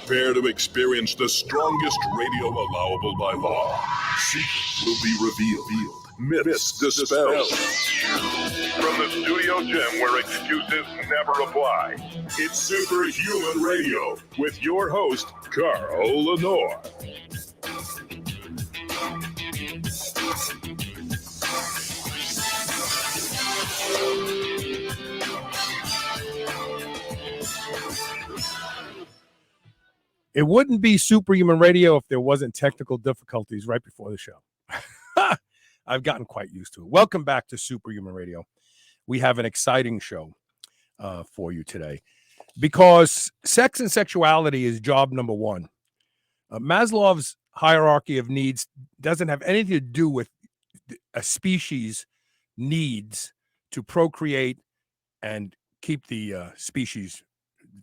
Prepare to experience the strongest radio allowable by law. Secrets will be revealed. Myths dispelled. From the studio gym where excuses never apply, it's Superhuman Radio with your host, Carl Lenore. It wouldn't be Superhuman Radio if there wasn't technical difficulties right before the show. I've gotten quite used to it. Welcome back to Superhuman Radio. We have an exciting show for you today because sex and sexuality is job number one. Maslow's hierarchy of needs doesn't have anything to do with a species' needs to procreate and keep the species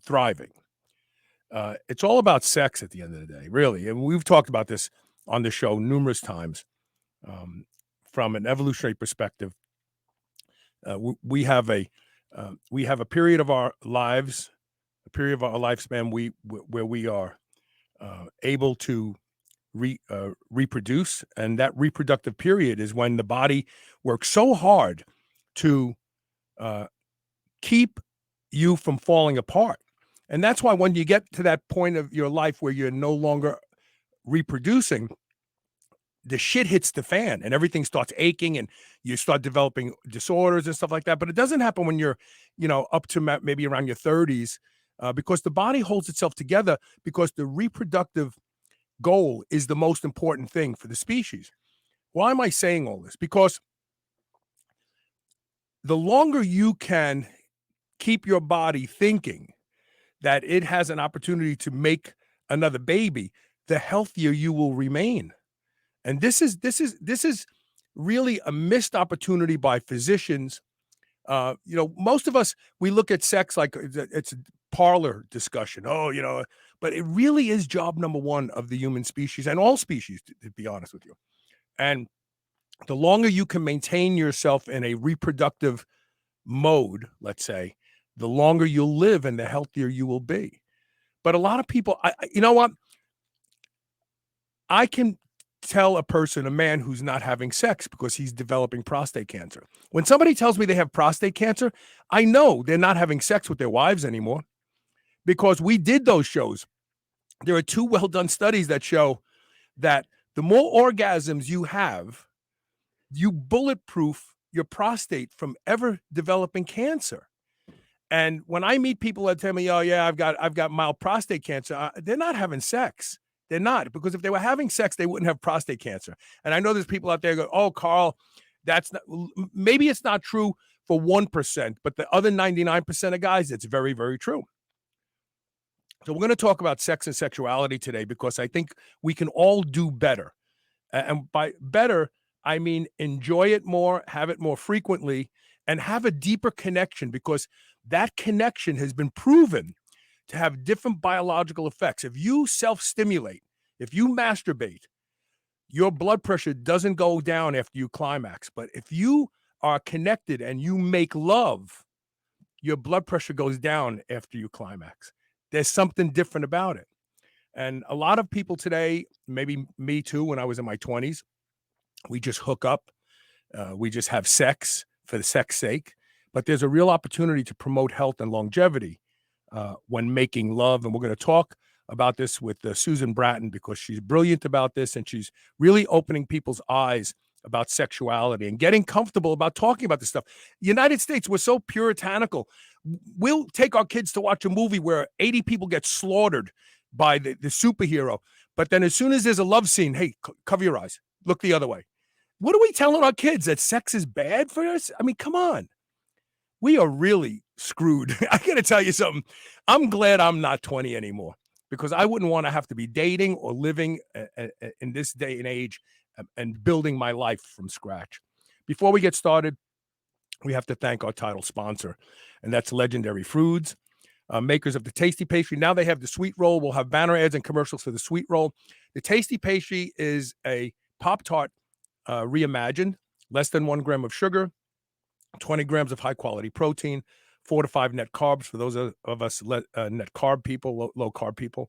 thriving. It's all about sex at the end of the day, really. And we've talked about this on the show numerous times. From an evolutionary perspective, we have a period of our lives, a period of our lifespan where we are able to reproduce, and that reproductive period is when the body works so hard to keep you from falling apart. And that's why when you get to that point of your life where you're no longer reproducing, the shit hits the fan and everything starts aching and you start developing disorders and stuff like that. But it doesn't happen when you're, up to maybe around your 30s because the body holds itself together because the reproductive goal is the most important thing for the species. Why am I saying all this? Because the longer you can keep your body thinking that it has an opportunity to make another baby, the healthier you will remain. And this is really a missed opportunity by physicians. Most of us, we look at sex like it's a parlor discussion. But it really is job number one of the human species and all species, to be honest with you. And the longer you can maintain yourself in a reproductive mode, let's say, the longer you'll live and the healthier you will be. But a lot of people, you know what? I can tell a man who's not having sex because he's developing prostate cancer. When somebody tells me they have prostate cancer, I know they're not having sex with their wives anymore because we did those shows. There are 2 well-done studies that show that the more orgasms you have, you bulletproof your prostate from ever developing cancer. And when I meet people that tell me, "Oh yeah, I've got mild prostate cancer," they're not having sex. They're not, because if they were having sex, they wouldn't have prostate cancer. And I know there's people out there go, "Oh, Carl, that's not." Maybe it's not true for 1%, but the other 99% of guys, it's very, very true. So we're going to talk about sex and sexuality today because I think we can all do better. And by better, I mean enjoy it more, have it more frequently, and have a deeper connection because that connection has been proven to have different biological effects. If you self-stimulate, if you masturbate, your blood pressure doesn't go down after you climax. But if you are connected and you make love, your blood pressure goes down after you climax. There's something different about it. And a lot of people today, maybe me too, when I was in my 20s, we just hook up. We just have sex for the sex sake. But there's a real opportunity to promote health and longevity when making love. And we're going to talk about this with Susan Bratton because she's brilliant about this and she's really opening people's eyes about sexuality and getting comfortable about talking about this stuff. United States, we're so puritanical. We'll take our kids to watch a movie where 80 people get slaughtered by the superhero. But then as soon as there's a love scene, hey, cover your eyes, look the other way. What are we telling our kids? That sex is bad for us? I mean, come on. We are really screwed. I got to tell you something. I'm glad I'm not 20 anymore because I wouldn't want to have to be dating or living in this day and age and building my life from scratch. Before we get started, we have to thank our title sponsor, and that's Legendary Foods, makers of the Tasty Pastry. Now they have the Sweet Roll. We'll have banner ads and commercials for the Sweet Roll. The Tasty Pastry is a Pop-Tart reimagined, less than 1 gram of sugar, 20 grams of high-quality protein, 4 to 5 net carbs for those of us net carb people, low carb people.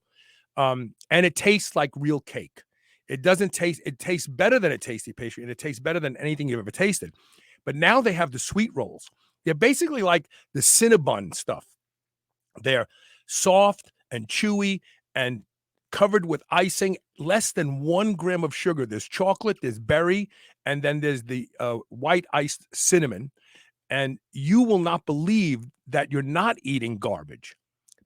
And it tastes like real cake. It doesn't taste, it tastes better than a tasty pastry, and it tastes better than anything you've ever tasted. But now they have the sweet rolls. They're basically like the Cinnabon stuff. They're soft and chewy and covered with icing, less than 1 gram of sugar. There's chocolate, there's berry, and then there's the white iced cinnamon. And you will not believe that you're not eating garbage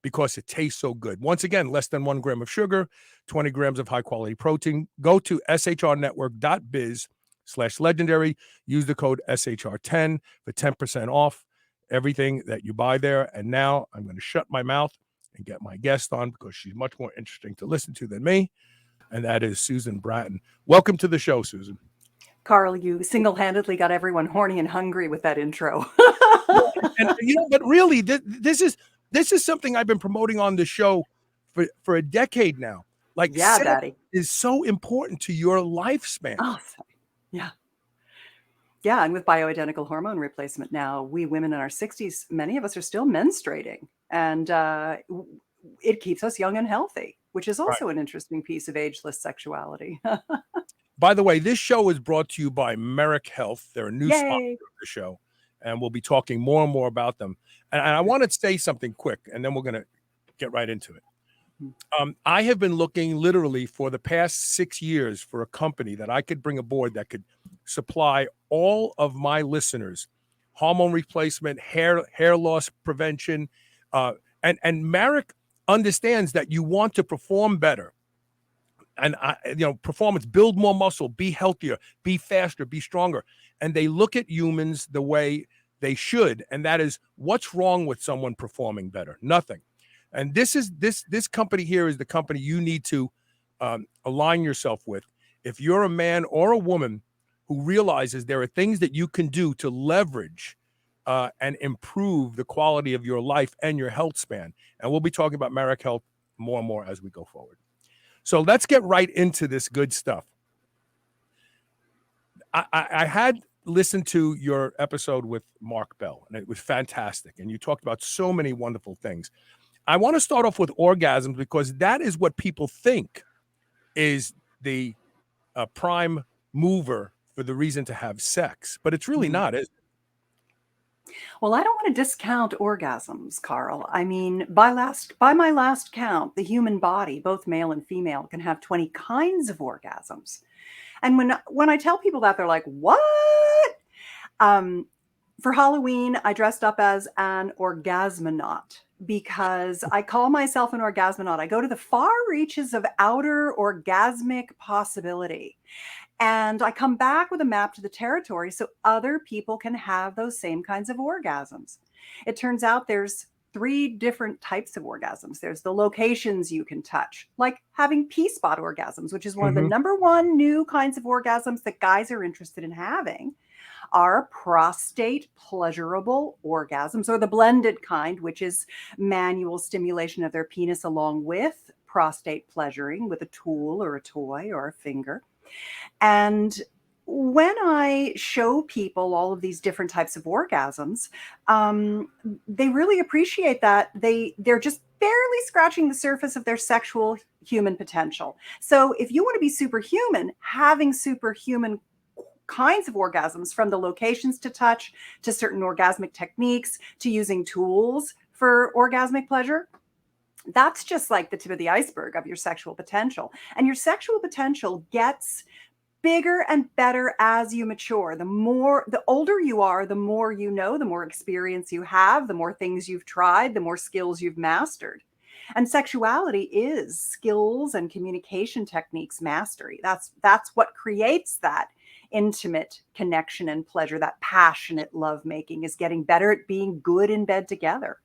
because it tastes so good. Once again, less than 1 gram of sugar, 20 grams of high quality protein. Go to shrnetwork.biz/legendary. Use the code SHR10 for 10% off everything that you buy there. And now I'm going to shut my mouth and get my guest on because she's much more interesting to listen to than me. And that is Susan Bratton. Welcome to the show, Susan. Carl, you single-handedly got everyone horny and hungry with that intro. And but really, this is something I've been promoting on the show for a decade now. Like, yeah, sex Daddy is so important to your lifespan. Oh, yeah. Yeah, and with bioidentical hormone replacement now, we women in our 60s, many of us are still menstruating, and it keeps us young and healthy, which is also an interesting piece of ageless sexuality. By the way, this show is brought to you by Merrick Health. They're a new Yay. sponsor of the show, and we'll be talking more and more about them. And I want to say something quick, and then we're going to get right into it. I have been looking literally for the past 6 years for a company that I could bring aboard that could supply all of my listeners hormone replacement, hair loss prevention, and Merrick understands that you want to perform better. And performance, build more muscle, be healthier, be faster, be stronger. And they look at humans the way they should, and that is, what's wrong with someone performing better? Nothing. And this company here is the company you need to align yourself with. If you're a man or a woman who realizes there are things that you can do to leverage and improve the quality of your life and your health span. And we'll be talking about Merrick Health more and more as we go forward. So let's get right into this good stuff. I had listened to your episode with Mark Bell, and it was fantastic. And you talked about so many wonderful things. I want to start off with orgasms because that is what people think is the prime mover for the reason to have sex. But it's really not, is it? Well, I don't want to discount orgasms, Carl. I mean, by my last count, the human body, both male and female, can have 20 kinds of orgasms. And when I tell people that, they're like, "What?" For Halloween, I dressed up as an orgasmonaut because I call myself an orgasmonaut. I go to the far reaches of outer orgasmic possibility. And I come back with a map to the territory so other people can have those same kinds of orgasms. It turns out there's 3 different types of orgasms. There's the locations you can touch, like having P-spot orgasms, which is one of the number 1 new kinds of orgasms that guys are interested in having, are prostate pleasurable orgasms, or the blended kind, which is manual stimulation of their penis along with prostate pleasuring with a tool or a toy or a finger. And when I show people all of these different types of orgasms, they really appreciate that they're just barely scratching the surface of their sexual human potential. So if you want to be superhuman, having superhuman kinds of orgasms, from the locations to touch, to certain orgasmic techniques, to using tools for orgasmic pleasure, that's just like the tip of the iceberg of your sexual potential. And your sexual potential gets bigger and better as you mature. The older you are, the more you know, the more experience you have, the more things you've tried, the more skills you've mastered. And sexuality is skills and communication techniques mastery. That's what creates that intimate connection and pleasure, that passionate lovemaking, is getting better at being good in bed together.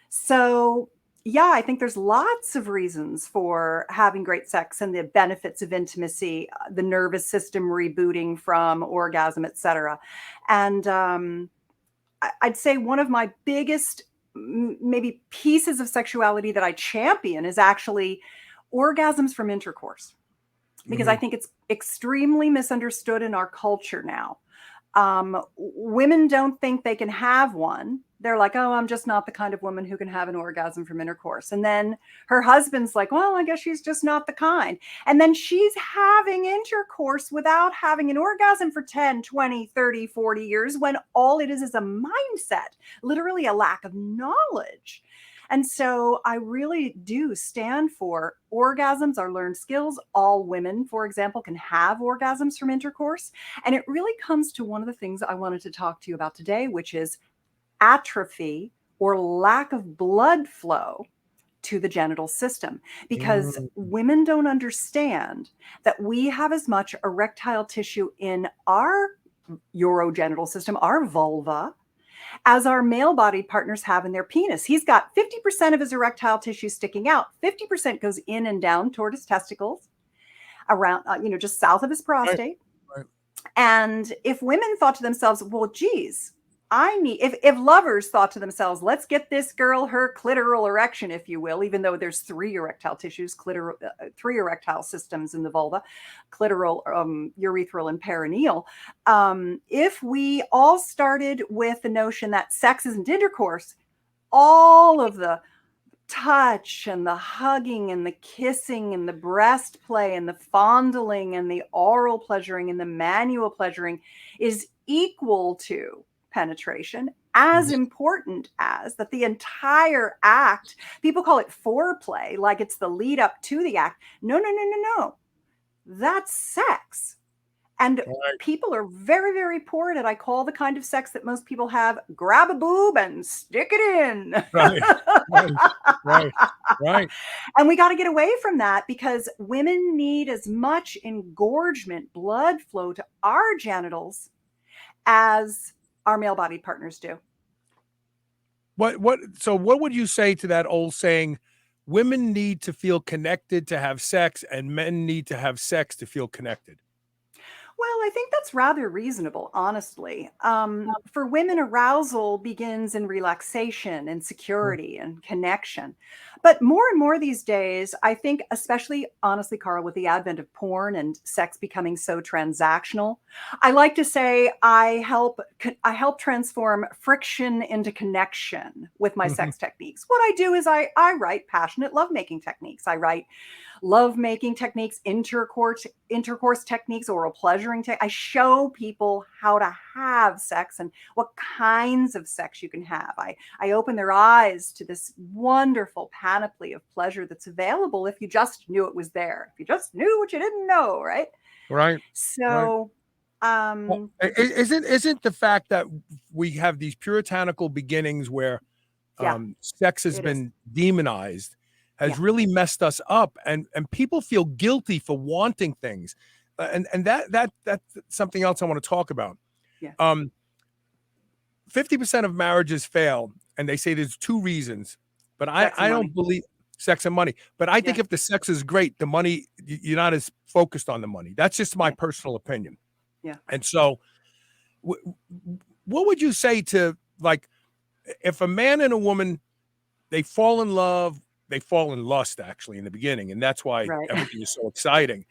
So yeah, I think there's lots of reasons for having great sex and the benefits of intimacy, the nervous system rebooting from orgasm, etc. And I'd say one of my biggest maybe pieces of sexuality that I champion is actually orgasms from intercourse, because I think it's extremely misunderstood in our culture now. Women don't think they can have one. They're like, oh, I'm just not the kind of woman who can have an orgasm from intercourse. And then her husband's like, well, I guess she's just not the kind. And then she's having intercourse without having an orgasm for 10, 20, 30, 40 years when all it is a mindset, literally a lack of knowledge. And so I really do stand for orgasms are learned skills. All women, for example, can have orgasms from intercourse. And it really comes to one of the things I wanted to talk to you about today, which is atrophy or lack of blood flow to the genital system, because women don't understand that we have as much erectile tissue in our urogenital system, our vulva, as our male bodied partners have in their penis. He's got 50% of his erectile tissue sticking out, 50% goes in and down toward his testicles, around, just south of his prostate. Right. And if women thought to themselves, well, geez, if lovers thought to themselves, let's get this girl her clitoral erection, if you will, even though there's three erectile tissues, three erectile systems in the vulva, clitoral, urethral, and perineal. If we all started with the notion that sex isn't intercourse, all of the touch and the hugging and the kissing and the breast play and the fondling and the oral pleasuring and the manual pleasuring is equal to penetration, as important as that the entire act, people call it foreplay, like it's the lead up to the act. No. That's sex. And people are very, very poor at it. I call the kind of sex that most people have, grab a boob and stick it in. Right. And we got to get away from that, because women need as much engorgement, blood flow to our genitals as our male-bodied partners do. So what would you say to that old saying, women need to feel connected to have sex and men need to have sex to feel connected? Well, I think that's rather reasonable, honestly. For women, arousal begins in relaxation and security and connection. But more and more these days, I think, especially, honestly, Carl, with the advent of porn and sex becoming so transactional, I like to say I help transform friction into connection with my sex techniques. What I do is I write passionate lovemaking techniques. I write lovemaking techniques, intercourse techniques, oral pleasuring. I show people how to have sex and what kinds of sex you can have. I open their eyes to this wonderful panoply of pleasure that's available if you just knew it was there. If you just knew what you didn't know, right? Right. So, well, isn't the fact that we have these puritanical beginnings where sex has been demonized has really messed us up, and people feel guilty for wanting things, and that's something else I want to talk about. 50% of marriages fail, and they say there's two reasons, but I don't believe sex and money. But I think if the sex is great, the money, you're not as focused on the money. That's just my personal opinion. Yeah. And so, what would you say to, like, if a man and a woman, they fall in love, they fall in lust actually in the beginning, and that's why everything is so exciting.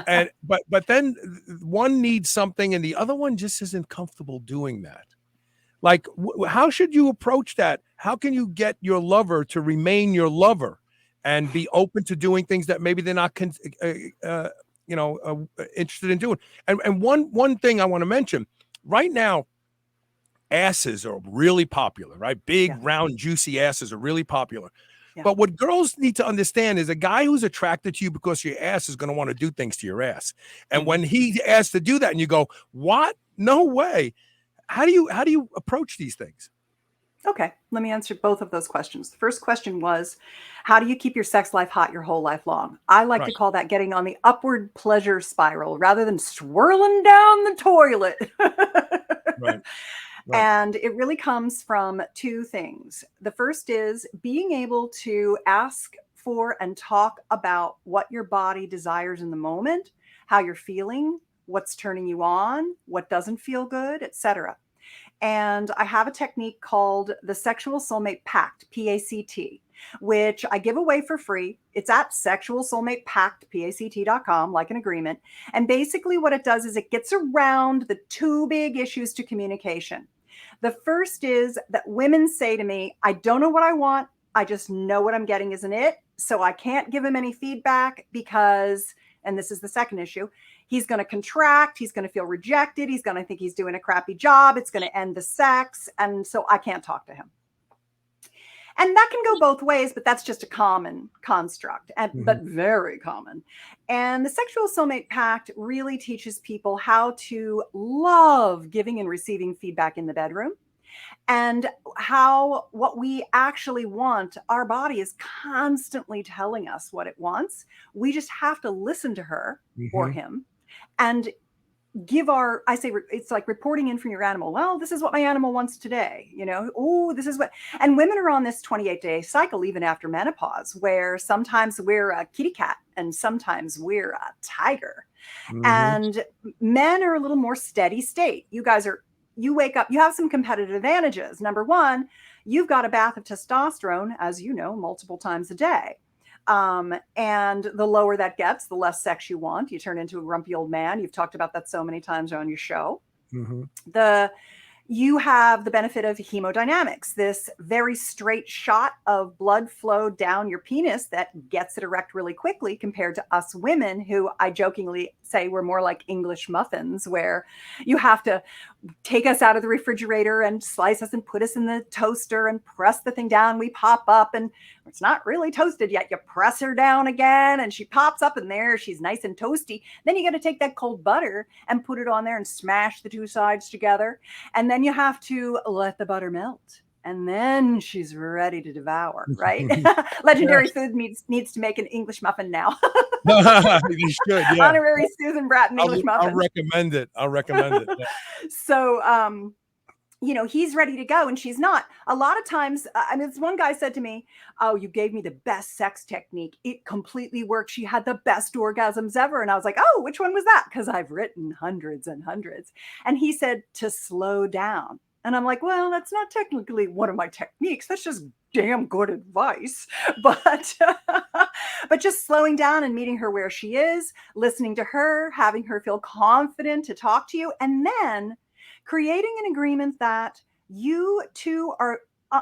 And but then one needs something and the other one just isn't comfortable doing that. Like, how should you approach that? How can you get your lover to remain your lover and be open to doing things that maybe they're not interested in doing? And one thing I want to mention right now, asses are really popular, right? Big, round, juicy asses are really popular. Yeah. But what girls need to understand is a guy who's attracted to you because your ass is going to want to do things to your ass. And when he asks to do that and you go, what? No way. How do you approach these things? Okay, let me answer both of those questions. The first question was, how do you keep your sex life hot your whole life long? I like to call that getting on the upward pleasure spiral rather than swirling down the toilet. Right. And it really comes from two things. The first is being able to ask for and talk about what your body desires in the moment, how you're feeling, what's turning you on, what doesn't feel good, etc. And I have a technique called the Sexual Soulmate Pact, PACT. which I give away for free. It's at sexualsoulmatepact.com, like an agreement. And basically what it does is it gets around the two big issues to communication. The first is that women say to me, I don't know what I want. I just know what I'm getting isn't it. So I can't give him any feedback because, and this is the second issue, he's going to contract. He's going to feel rejected. He's going to think he's doing a crappy job. It's going to end the sex. And so I can't talk to him. And that can go both ways, but that's just a common construct, but very common. And the Sexual Soulmate Pact really teaches people how to love giving and receiving feedback in the bedroom, and how what we actually want, our body is constantly telling us what it wants. We just have to listen to her or him and give it's like reporting in from your animal. Well, this is what my animal wants today. Oh, this is what, and women are on this 28-day cycle, even after menopause, where sometimes we're a kitty cat and sometimes we're a tiger. And men are a little more steady state. You wake up, you have some competitive advantages. Number one, you've got a bath of testosterone, as you know, multiple times a day. And the lower that gets, the less sex you want. You turn into a grumpy old man. You've talked about that so many times on your show. You have the benefit of hemodynamics, this very straight shot of blood flow down your penis that gets it erect really quickly, compared to us women, who I jokingly say we're more like English muffins, where you have to take us out of the refrigerator and slice us and put us in the toaster and press the thing down. We pop up and it's not really toasted yet. You press her down again and she pops up in there. She's nice and toasty. Then you got to take that cold butter and put it on there and smash the two sides together. And then you have to let the butter melt. And then she's ready to devour, right? Legendary Food needs to make an English muffin now. You should, yeah. Honorary Susan Bratton English muffin. I'll recommend it. Yeah. So, he's ready to go and she's not. A lot of times, this one guy said to me, oh, you gave me the best sex technique. It completely worked. She had the best orgasms ever. And I was like, oh, which one was that? Because I've written hundreds and hundreds. And he said to slow down. And I'm like, well, that's not technically one of my techniques. That's just damn good advice. But just slowing down and meeting her where she is, listening to her, having her feel confident to talk to you, and then creating an agreement that you two are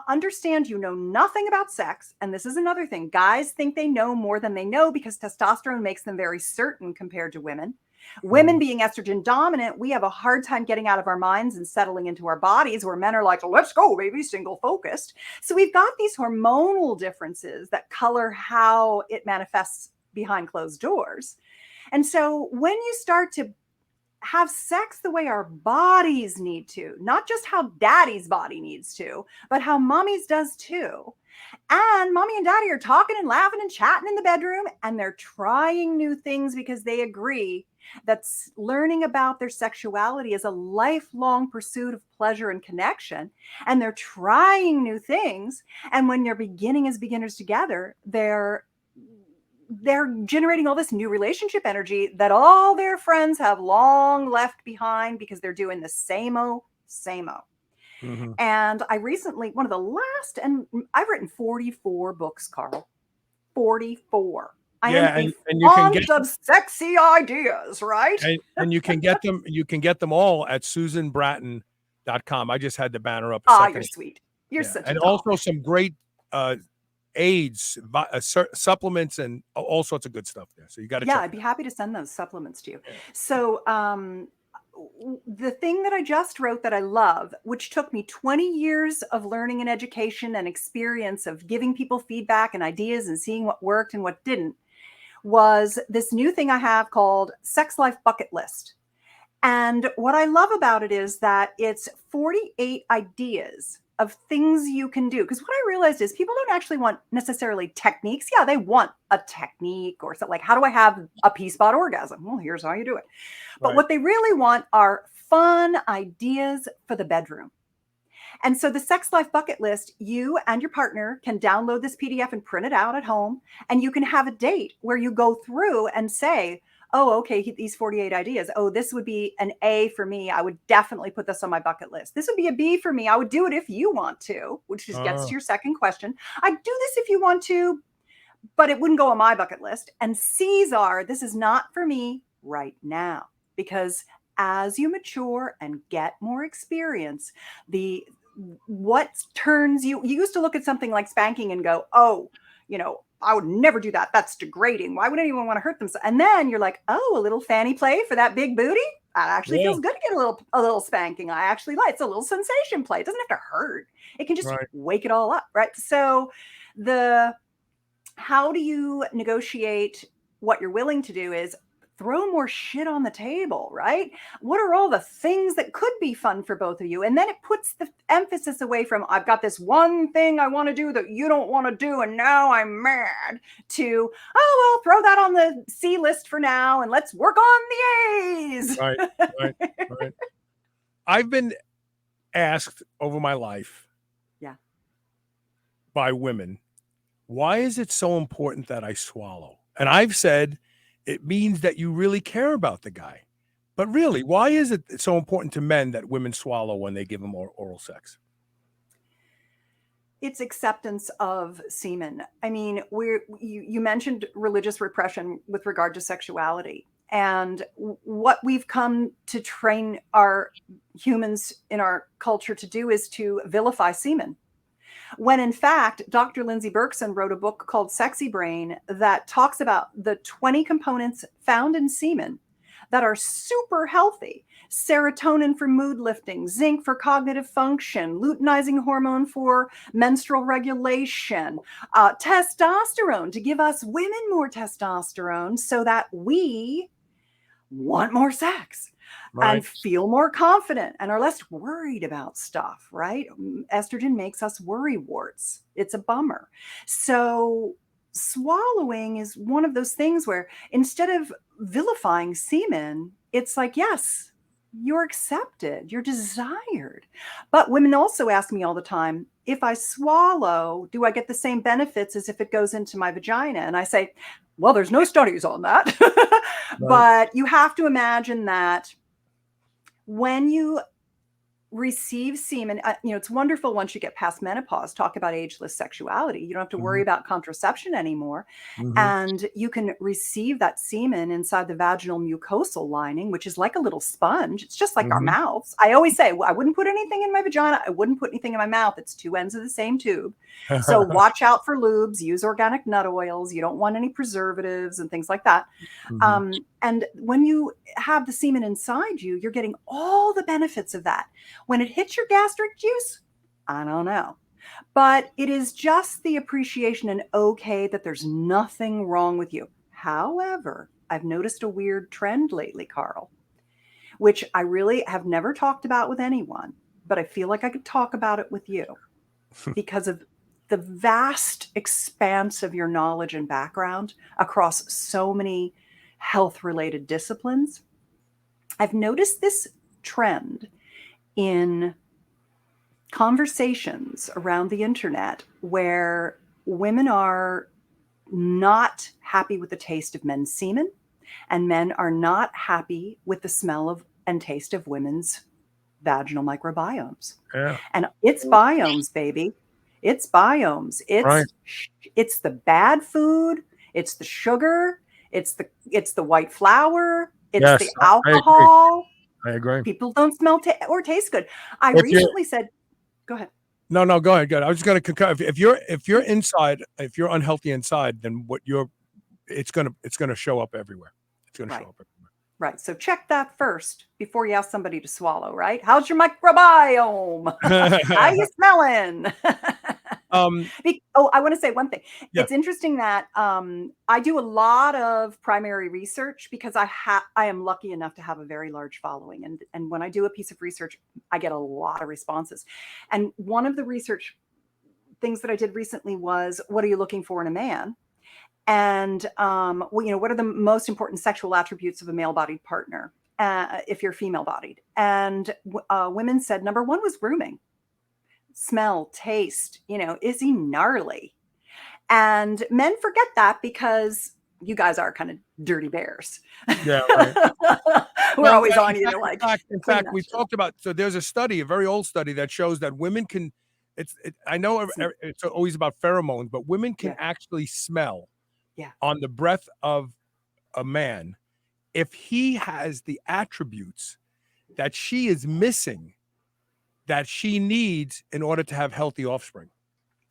understand you know nothing about sex. And this is another thing. Guys think they know more than they know because testosterone makes them very certain compared to women. Women being estrogen dominant, we have a hard time getting out of our minds and settling into our bodies, where men are like, let's go, baby, single focused. So we've got these hormonal differences that color how it manifests behind closed doors. And so when you start to have sex the way our bodies need to, not just how daddy's body needs to, but how mommy's does too. And mommy and daddy are talking and laughing and chatting in the bedroom, and they're trying new things because they agree that learning about their sexuality is a lifelong pursuit of pleasure and connection. And they're trying new things. And when they're beginning as beginners together, they're generating all this new relationship energy that all their friends have long left behind because they're doing the same-o. And I recently, one of the last, and I've written 44 books, Carl. 44. I am fond of sexy ideas, right? And you can get them. You can get them all at SusanBratton.com. I just had the banner up. You're sweet. You're such a and doll. Also some great aids, supplements, and all sorts of good stuff there. So you got to. Yeah, I'd be happy to send those supplements to you. So the thing that I just wrote that I love, which took me 20 years of learning and education and experience of giving people feedback and ideas and seeing what worked and what didn't, was this new thing I have called Sex Life Bucket List. And what I love about it is that it's 48 ideas of things you can do. Because what I realized is people don't actually want necessarily techniques. Yeah, they want a technique or something like, how do I have a P-spot orgasm? Well, here's how you do it. But what they really want are fun ideas for the bedroom. And so the Sex Life Bucket List, you and your partner can download this PDF and print it out at home. And you can have a date where you go through and say, oh, okay, these 48 ideas. Oh, this would be an A for me. I would definitely put this on my bucket list. This would be a B for me. I would do it if you want to, which just gets to your second question. I'd do this if you want to, but it wouldn't go on my bucket list. And C's are, this is not for me right now, because as you mature and get more experience, what turns you used to look at something like spanking and go, oh, I would never do that. That's degrading. Why would anyone want to hurt themselves? And then you're like, oh, a little fanny play for that big booty. That actually feels good to get a little spanking. I actually like it's a little sensation play. It doesn't have to hurt. It can just wake it all up, right? So how do you negotiate what you're willing to do is throw more shit on the table, right? What are all the things that could be fun for both of you? And then it puts the emphasis away from, I've got this one thing I want to do that you don't want to do, and now I'm mad, to, oh, well, throw that on the C list for now, and let's work on the A's. Right. I've been asked over my life by women, why is it so important that I swallow? And I've said, it means that you really care about the guy. But really, why is it so important to men that women swallow when they give them oral sex? It's acceptance of semen. I mean, you mentioned religious repression with regard to sexuality. And what we've come to train our humans in our culture to do is to vilify semen. When in fact, Dr. Lindsay Berkson wrote a book called Sexy Brain that talks about the 20 components found in semen that are super healthy. Serotonin for mood lifting, zinc for cognitive function, luteinizing hormone for menstrual regulation, testosterone to give us women more testosterone so that we want more sex. And feel more confident and are less worried about stuff, right? Estrogen makes us worry warts. It's a bummer. So swallowing is one of those things where instead of vilifying semen, it's like, yes, you're accepted, you're desired. But women also ask me all the time, if I swallow, do I get the same benefits as if it goes into my vagina? And I say, well, there's no studies on that. But you have to imagine that when you receive semen, it's wonderful once you get past menopause, talk about ageless sexuality. You don't have to worry about contraception anymore. And you can receive that semen inside the vaginal mucosal lining, which is like a little sponge. It's just like our mouths. I always say, I wouldn't put anything in my vagina. I wouldn't put anything in my mouth. It's two ends of the same tube. So watch out for lubes, use organic nut oils. You don't want any preservatives and things like that. And when you have the semen inside you, you're getting all the benefits of that. When it hits your gastric juice, I don't know. But it is just the appreciation and okay that there's nothing wrong with you. However, I've noticed a weird trend lately, Carl, which I really have never talked about with anyone, but I feel like I could talk about it with you because of the vast expanse of your knowledge and background across so many health-related disciplines. I've noticed this trend in conversations around the internet where women are not happy with the taste of men's semen and men are not happy with the smell of and taste of women's vaginal microbiomes. And it's biomes, baby. It's biomes. It's the bad food. It's the sugar. It's the white flour. It's the alcohol. I agree. People don't smell or taste good. I recently said, go ahead. No, go ahead. I was just going to concur. If you're inside, if you're unhealthy inside, then it's going to show up everywhere. It's going to show up everywhere. Right. So check that first before you ask somebody to swallow, right? How's your microbiome? How you smelling? I want to say one thing. Yeah. It's interesting that I do a lot of primary research because I am lucky enough to have a very large following. And when I do a piece of research, I get a lot of responses. And one of the research things that I did recently was, what are you looking for in a man? And, what are the most important sexual attributes of a male-bodied partner if you're female-bodied? And women said number one was grooming. Smell, taste, is he gnarly? And men forget that because you guys are kind of dirty bears. Yeah, right. We're always on you. Like, in fact, we talked about. So there's a study, a very old study, that shows that women can. I know it's always about pheromones, but women can actually smell on the breath of a man if he has the attributes that she is missing, that she needs in order to have healthy offspring.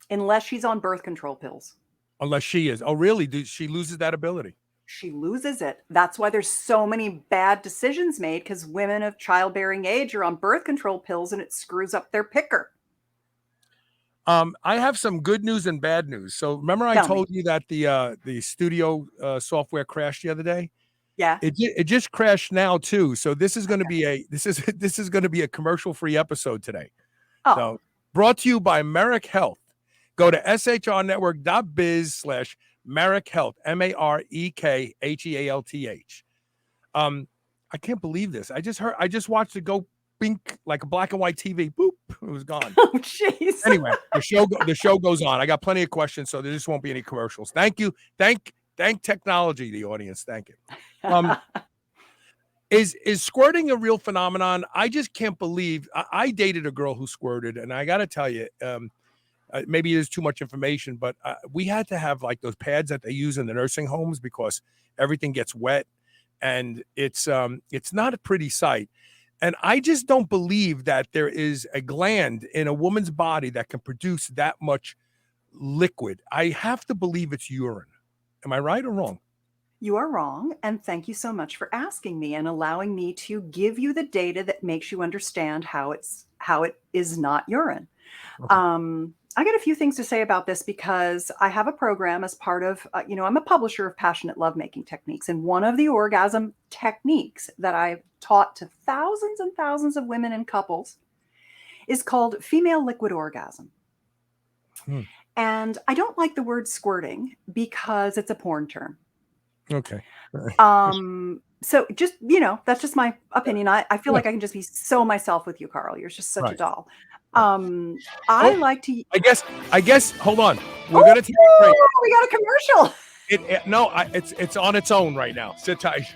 Unless she's on birth control pills. Unless she is. Oh, really? She loses that ability? She loses it. That's why there's so many bad decisions made, because women of childbearing age are on birth control pills and it screws up their picker. I have some good news and bad news. So remember I told you that the studio software crashed the other day? Yeah. It just crashed now too. So this is going to be a commercial-free episode today. Oh. So brought to you by Merrick Health. Go to shrnetwork.biz/Merrick Health, MAREKHEALTH. I can't believe this. I just watched it go bink like a black and white TV. Boop, it was gone. Oh, jeez. Anyway, the show goes on. I got plenty of questions, so there just won't be any commercials. Thank you. Thank technology, the audience. Thank you. Is squirting a real phenomenon? I just can't believe. I dated a girl who squirted, and I got to tell you, maybe there's too much information, but we had to have like those pads that they use in the nursing homes because everything gets wet, and it's not a pretty sight. And I just don't believe that there is a gland in a woman's body that can produce that much liquid. I have to believe it's urine. Am I right or wrong? You are wrong. And thank you so much for asking me and allowing me to give you the data that makes you understand how it is not urine. Okay. I got a few things to say about this because I have a program as part of, I'm a publisher of Passionate Lovemaking Techniques. And one of the orgasm techniques that I've taught to thousands and thousands of women and couples is called female liquid orgasm. And I don't like the word squirting because it's a porn term. Okay. So just, that's just my opinion. I feel like I can just be so myself with you, Carl. You're just such a doll. I like to. I guess. Hold on. We're gonna take a break. We got a commercial. It's on its own right now. Sit tight.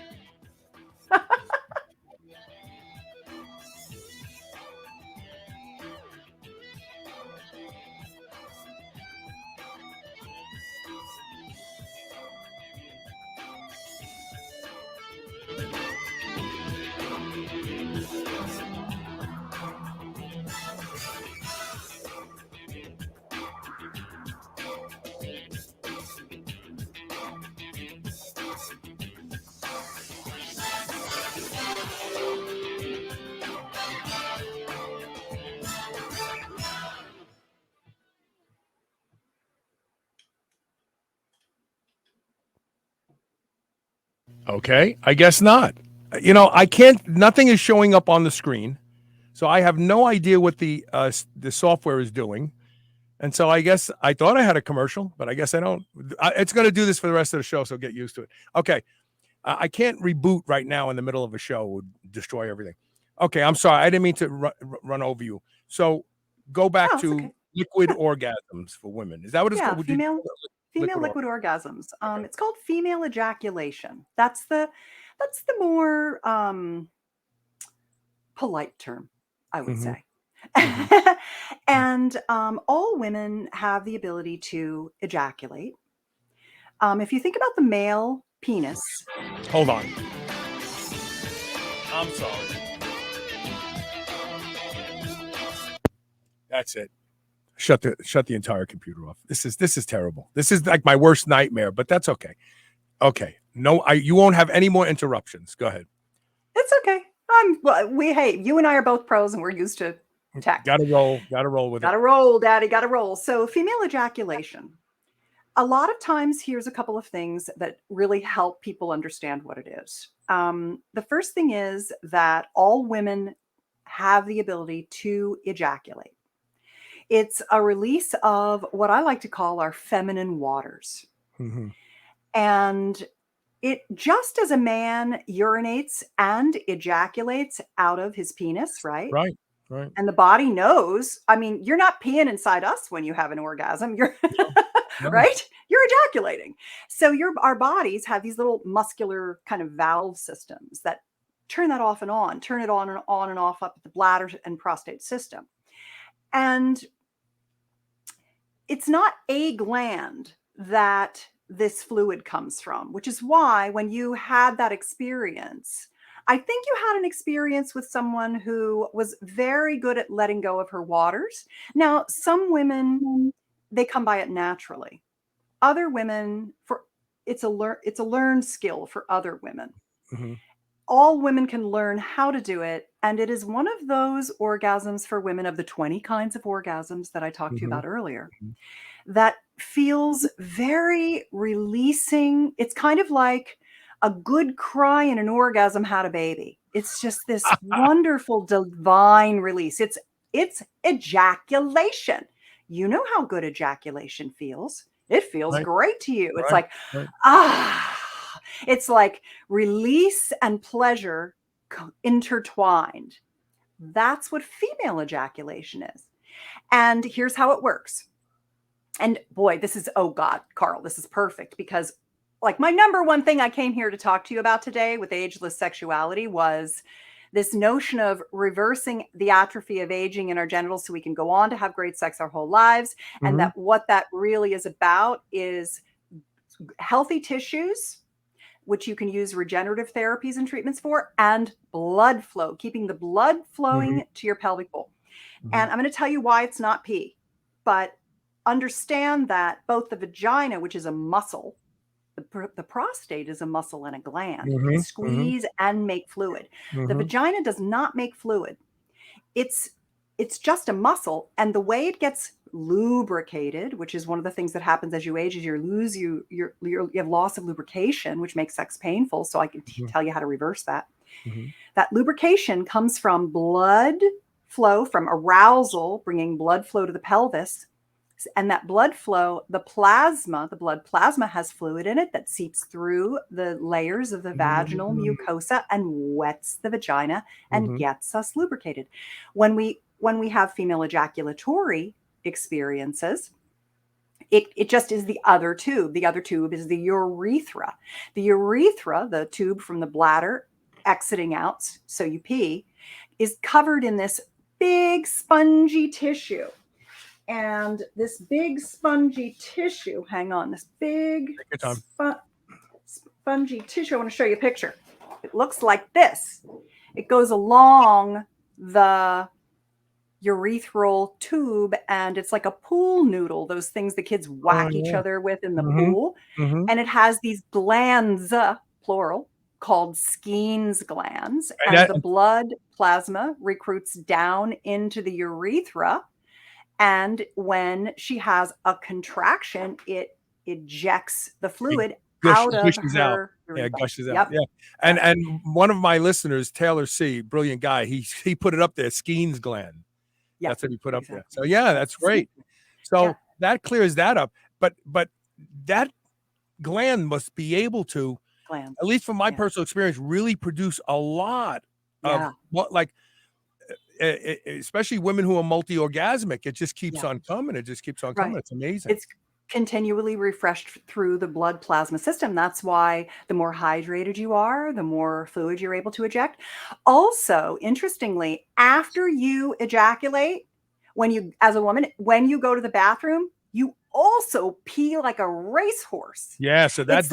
Okay, I guess not. I can't. Nothing is showing up on the screen, so I have no idea what the software is doing. And so I guess I thought I had a commercial, but I guess I don't. It's going to do this for the rest of the show, so get used to it. Okay, I can't reboot right now in the middle of a show; it would destroy everything. Okay, I'm sorry. I didn't mean to run over you. So go back to liquid orgasms for women. Is that what it's called? Female liquid orgasms. It's called female ejaculation. That's the more polite term, I would say. And all women have the ability to ejaculate. If you think about the male penis. Hold on. I'm sorry. That's it. Shut the entire computer off. This is terrible. This is like my worst nightmare, but that's okay. Okay. No, you won't have any more interruptions. Go ahead. It's okay. Hey, you and I are both pros and we're used to tech. Gotta roll with it. Gotta roll, daddy, gotta roll. So female ejaculation. A lot of times, here's a couple of things that really help people understand what it is. The first thing is that all women have the ability to ejaculate. It's a release of what I like to call our feminine waters. And it, just as a man urinates and ejaculates out of his penis, right? Right. Right. And the body knows. I mean, you're not peeing inside us when you have an orgasm. You're No. right. You're ejaculating. So our bodies have these little muscular kind of valve systems that turn that off and on, turn it on and off up at the bladder and prostate system. And it's not a gland that this fluid comes from, which is why when you had that experience, I think you had an experience with someone who was very good at letting go of her waters. Now, some women, they come by it naturally. Other women, it's a learned skill for other women. Mm-hmm. All women can learn how to do it, and it is one of those orgasms for women, of the 20 kinds of orgasms that I talked to you Mm-hmm. about earlier, that feels very releasing. It's kind of like a good cry in an orgasm had a baby. It's just this wonderful divine release. It's ejaculation. You know how good ejaculation feels. It feels Right. great to you. It's Right. like, it's like release and pleasure intertwined. That's what female ejaculation is. And here's how it works. And boy, oh God, Carl, this is perfect, because like my number one thing I came here to talk to you about today with Ageless Sexuality was this notion of reversing the atrophy of aging in our genitals so we can go on to have great sex our whole lives. Mm-hmm. And that what that really is about is healthy tissues, which you can use regenerative therapies and treatments for, and blood flow, keeping the blood flowing to your pelvic bowl. And I'm going to tell you why it's not pee, but understand that both the vagina, which is a muscle, the prostate is a muscle and a gland. It can squeeze and make fluid. The vagina does not make fluid. It's just a muscle, and the way it gets lubricated, which is one of the things that happens as you age, is you have loss of lubrication, which makes sex painful. So I can tell you how to reverse that. That lubrication comes from blood flow, from arousal, bringing blood flow to the pelvis. And that blood flow, the blood plasma has fluid in it that seeps through the layers of the vaginal mucosa and wets the vagina and gets us lubricated. When we have female ejaculatory experiences, it just is the other tube. The other tube is the urethra. The urethra, the tube from the bladder exiting out, so you pee, is covered in this big spongy tissue. And this big spongy tissue, this big spongy tissue, I want to show you a picture. It looks like this. It goes along the urethral tube, and it's like a pool noodle, those things the kids whack each other with in the pool. And it has these glands, plural, called Skene's glands. And the blood plasma recruits down into the urethra. And when she has a contraction, it ejects the fluid out of her urethra. Yeah, gushes out. Yeah. And one of my listeners, Taylor C., brilliant guy, he put it up there, Skene's gland. Yeah, that's what he put up there. So yeah, that's great. So that clears that up. But that gland must be able to, at least from my personal experience, really produce a lot of especially women who are multi-orgasmic. It just keeps on coming. It just keeps on coming. It's amazing. It's continually refreshed through the blood plasma system. That's why the more hydrated you are, the more fluid you're able to eject. Also, interestingly, after you ejaculate, as a woman, when you go to the bathroom, you also pee like a racehorse. Yeah, so that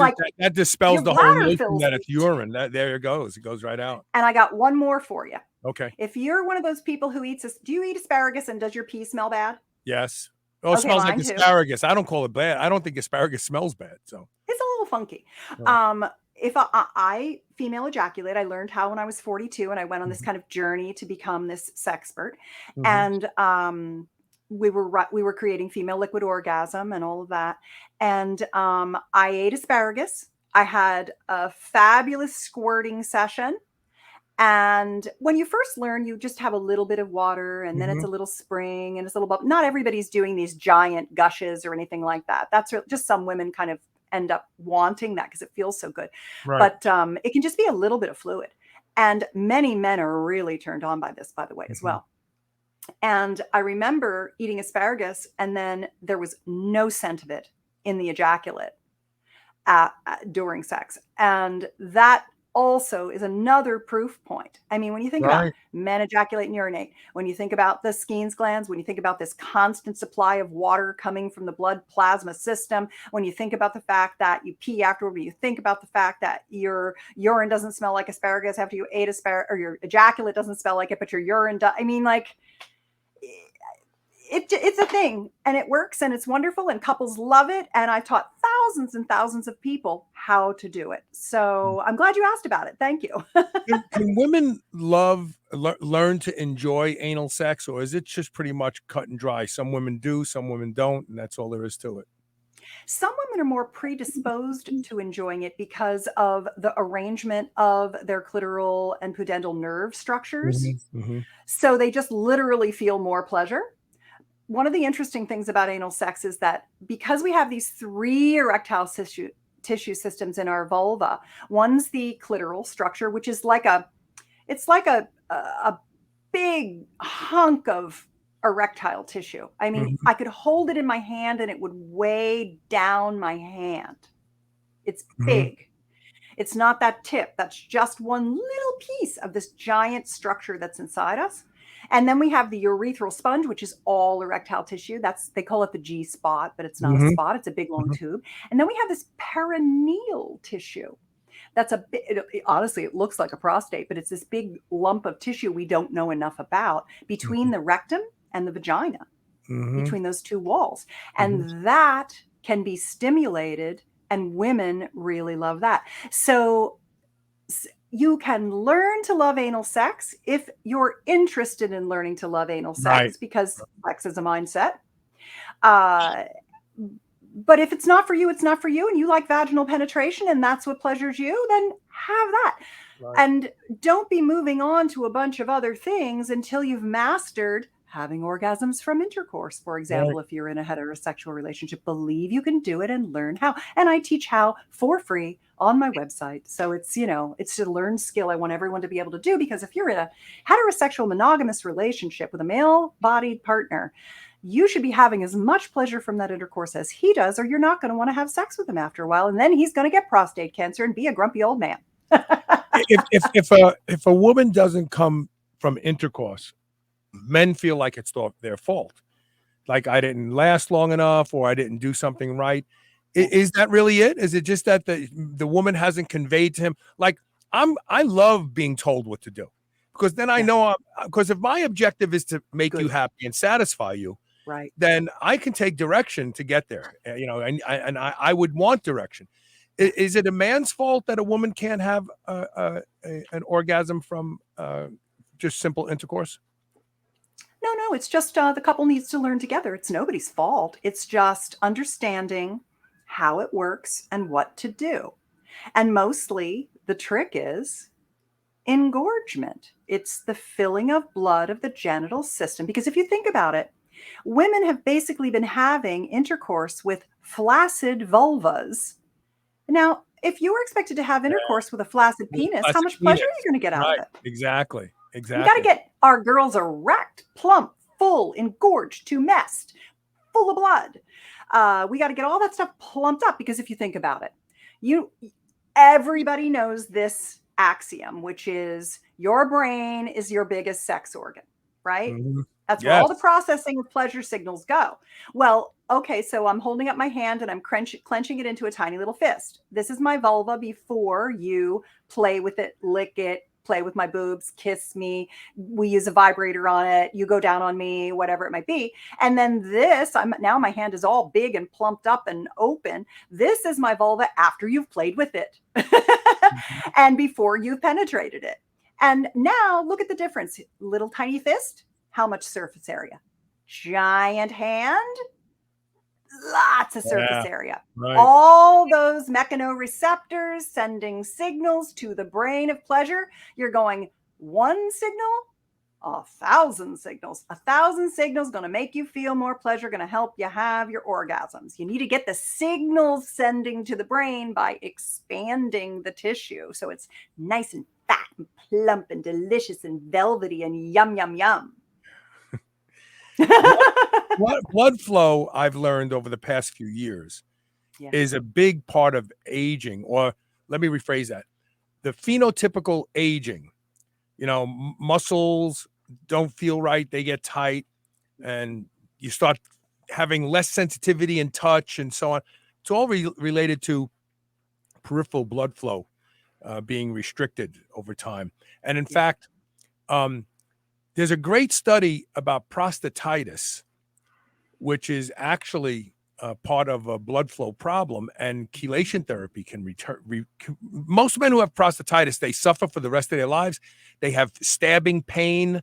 dispels the whole notion that it's urine. There it goes. It goes right out. And I got one more for you. Okay. If you're one of those people who do you eat asparagus, and does your pee smell bad? Yes. Oh, it smells like asparagus. I don't call it bad. I don't think asparagus smells bad. So it's a little funky. Yeah. If I female ejaculate, I learned how when I was 42, and I went on this kind of journey to become this sexpert. And we were creating female liquid orgasm and all of that. And I ate asparagus. I had a fabulous squirting session. And when you first learn, you just have a little bit of water, and then it's a little spring, and it's a little bit. Not everybody's doing these giant gushes or anything like that. That's just some women kind of end up wanting that because it feels so good. Right. But it can just be a little bit of fluid. And many men are really turned on by this, by the way, as well. And I remember eating asparagus, and then there was no scent of it in the ejaculate during sex. And that also is another proof point. I mean, when you think about Right. men ejaculate and urinate, when you think about the Skene's glands, when you think about this constant supply of water coming from the blood plasma system, when you think about the fact that you pee afterward, when you think about the fact that your urine doesn't smell like asparagus after you ate asparagus, or your ejaculate doesn't smell like it, but your urine does. I mean, like, it's a thing, and it works, and it's wonderful, and couples love it. And I've taught thousands and thousands of people how to do it. So I'm glad you asked about it. Thank you. Can women learn to enjoy anal sex, or is it just pretty much cut and dry? Some women do, some women don't, and that's all there is to it. Some women are more predisposed to enjoying it because of the arrangement of their clitoral and pudendal nerve structures. So they just literally feel more pleasure. One of the interesting things about anal sex is that because we have these 3 erectile tissue systems in our vulva, one's the clitoral structure, which is like a big hunk of erectile tissue. I mean, I could hold it in my hand and it would weigh down my hand. It's big. It's not that tip. That's just one little piece of this giant structure that's inside us. And then we have the urethral sponge, which is all erectile tissue. They call it the G spot, but it's not a spot. It's a big long tube. And then we have this perineal tissue. That's honestly, it looks like a prostate, but it's this big lump of tissue we don't know enough about between the rectum and the vagina, between those 2 walls. And that can be stimulated, and women really love that. So you can learn to love anal sex if you're interested in learning to love anal sex, because sex is a mindset. But if it's not for you, it's not for you, and you like vaginal penetration and that's what pleasures you, then have that. Right. And don't be moving on to a bunch of other things until you've mastered having orgasms from intercourse. For example, if you're in a heterosexual relationship, believe you can do it and learn how. And I teach how for free on my website. So it's, it's a learned skill I want everyone to be able to do, because if you're in a heterosexual monogamous relationship with a male-bodied partner, you should be having as much pleasure from that intercourse as he does, or you're not going to want to have sex with him after a while. And then he's going to get prostate cancer and be a grumpy old man. if a woman doesn't come from intercourse, men feel like it's their fault. Like, I didn't last long enough, or I didn't do something right. Is that really it? Is it just that the woman hasn't conveyed to him? Like, I love being told what to do, because then I know, because if my objective is to make you happy and satisfy you, right, then I can take direction to get there. And I would want direction. Is it a man's fault that a woman can't have an orgasm from just simple intercourse? No, it's just the couple needs to learn together. It's nobody's fault. It's just understanding how it works and what to do. And mostly the trick is engorgement. It's the filling of blood of the genital system. Because if you think about it, women have basically been having intercourse with flaccid vulvas. Now, if you were expected to have intercourse with a flaccid penis, how much pleasure are you going to get out of it? Exactly. We got to get our girls erect, plump, full, engorged, tumesced, full of blood. We got to get all that stuff plumped up, because if you think about it, everybody knows this axiom, which is your brain is your biggest sex organ, right? That's where all the processing of pleasure signals go. Well, okay, so I'm holding up my hand and I'm clenching it into a tiny little fist. This is my vulva before you play with it, lick it, play with my boobs, kiss me. We use a vibrator on it. You go down on me, whatever it might be. And then now my hand is all big and plumped up and open. This is my vulva after you've played with it and before you've penetrated it. And now look at the difference. Little tiny fist, how much surface area? Giant hand, lots of surface area. Right. All those mechanoreceptors sending signals to the brain of pleasure. You're going, one signal, 1,000 signals. 1,000 signals going to make you feel more pleasure, going to help you have your orgasms. You need to get the signals sending to the brain by expanding the tissue, so it's nice and fat and plump and delicious and velvety and yum, yum, yum. Blood flow, I've learned over the past few years, Yeah. is a big part of aging, or let me rephrase that. The phenotypical aging, muscles don't feel right, they get tight, and you start having less sensitivity in touch and so on. It's all related to peripheral blood flow being restricted over time. And in fact, there's a great study about prostatitis, which is actually part of a blood flow problem, and chelation therapy can return. Most men who have prostatitis, they suffer for the rest of their lives. They have stabbing pain.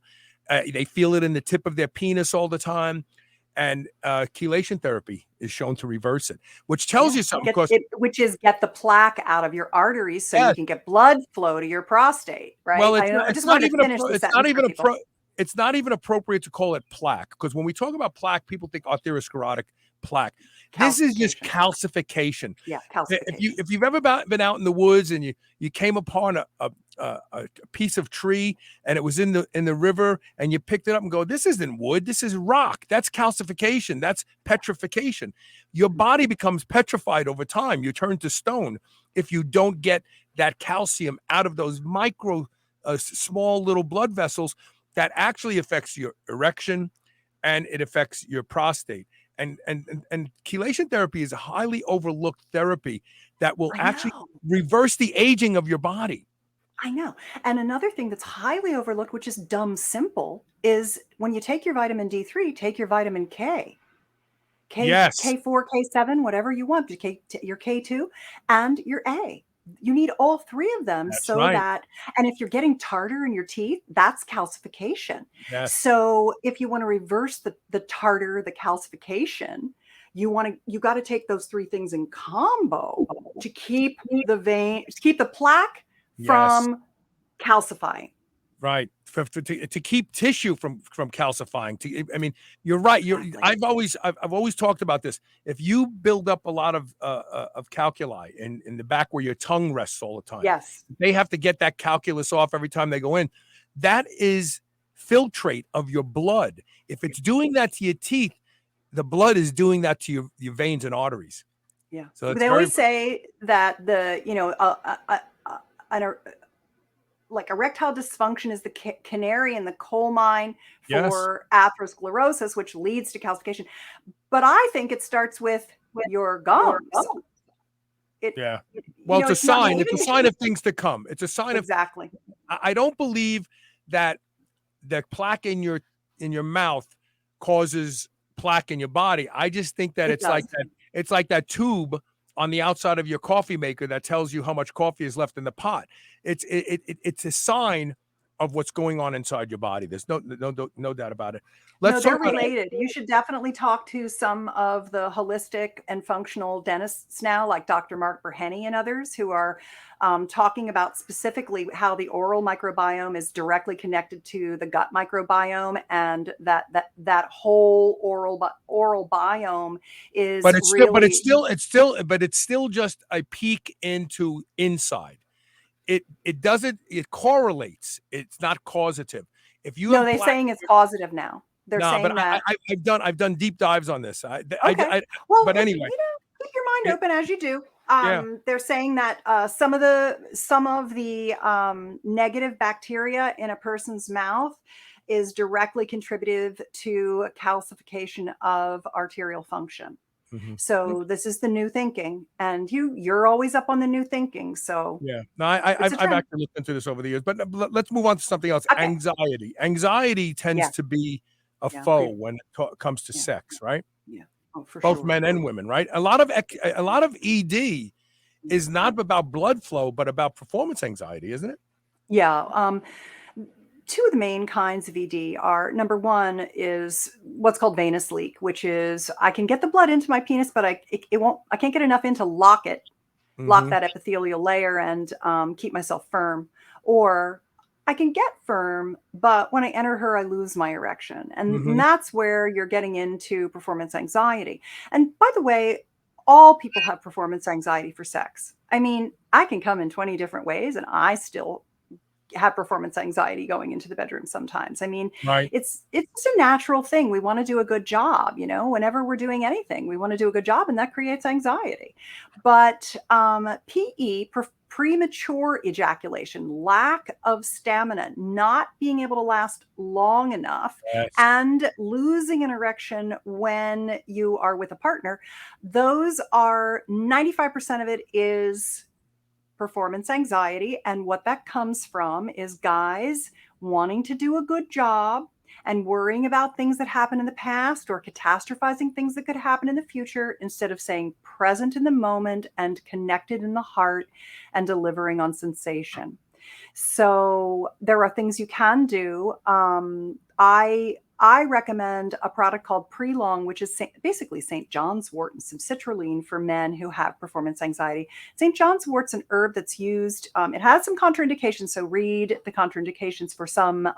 They feel it in the tip of their penis all the time. And chelation therapy is shown to reverse it, which tells you something. Which is get the plaque out of your arteries so you can get blood flow to your prostate, right? Well, it's not even appropriate to call it plaque, because when we talk about plaque, people think arteriosclerotic plaque. This is just calcification. Yeah, calcification. If you've ever been out in the woods and you came upon a piece of tree and it was in the river and you picked it up and go, this isn't wood, this is rock. That's calcification. That's petrification. Your body becomes petrified over time. You turn to stone if you don't get that calcium out of those small little blood vessels. That actually affects your erection and it affects your prostate. And chelation therapy is a highly overlooked therapy that will actually reverse the aging of your body. I know. And another thing that's highly overlooked, which is dumb simple, is when you take your vitamin D3, take your vitamin K. K4, K7, whatever you want, your K2, and your A. You need all three of them that, and if you're getting tartar in your teeth, that's calcification. Yes. So if you want to reverse the tartar, the calcification, you got to take those three things in combo to keep the plaque from calcifying. Right. To keep tissue from calcifying. I mean, you're right. I've always talked about this. If you build up a lot of calculi in the back where your tongue rests all the time, they have to get that calculus off every time they go in. That is filtrate of your blood. If it's doing that to your teeth, the blood is doing that to your veins and arteries. Yeah. So they always say that like erectile dysfunction is the canary in the coal mine for atherosclerosis, which leads to calcification. But I think it starts with your gums. Well, it's a sign. It's a sign of things to come. It's a sign of I don't believe that the plaque in your mouth causes plaque in your body. I just think that it's like that. It's like that tube on the outside of your coffee maker that tells you how much coffee is left in the pot. It's a sign of what's going on inside your body. There's no doubt about it. They're related. You should definitely talk to some of the holistic and functional dentists now, like Dr. Mark Burhenny and others, who are talking about specifically how the oral microbiome is directly connected to the gut microbiome, and that whole oral biome is. But it's still just a peek into inside. It correlates. It's not causative. If you they're saying it's causative now. They're saying that I've done deep dives on this. But anyway, keep your mind open as you do. They're saying that some of the negative bacteria in a person's mouth is directly contributive to calcification of arterial function. Mm-hmm. So this is the new thinking, and you're always up on the new thinking. So I've actually looked into this over the years. But let's move on to something else. Okay. Anxiety tends to be a foe when it comes to sex, right? Yeah, for both men and women, right? A lot of ED is not about blood flow, but about performance anxiety, isn't it? Yeah. Two of the main kinds of ED are, number one is what's called venous leak, which is I can get the blood into my penis, but I can't get enough in to lock that epithelial layer and keep myself firm. Or I can get firm, but when I enter her, I lose my erection. And that's where you're getting into performance anxiety. And by the way, all people have performance anxiety for sex. I mean, I can come in 20 different ways and I still have performance anxiety going into the bedroom sometimes. I mean, Right. it's just a natural thing. We want to do a good job, you know, whenever we're doing anything, we want to do a good job, and that creates anxiety. But premature ejaculation, lack of stamina, not being able to last long enough, Yes. and losing an erection when you are with a partner, those are 95% of it is performance anxiety. And what that comes from is guys wanting to do a good job and worrying about things that happened in the past or catastrophizing things that could happen in the future instead of staying present in the moment and connected in the heart and delivering on sensation. So there are things you can do. I recommend a product called Prelong, which is basically St. John's wort and some citrulline for men who have performance anxiety. St. John's wort's an herb that's used. It has some contraindications, so read the contraindications for some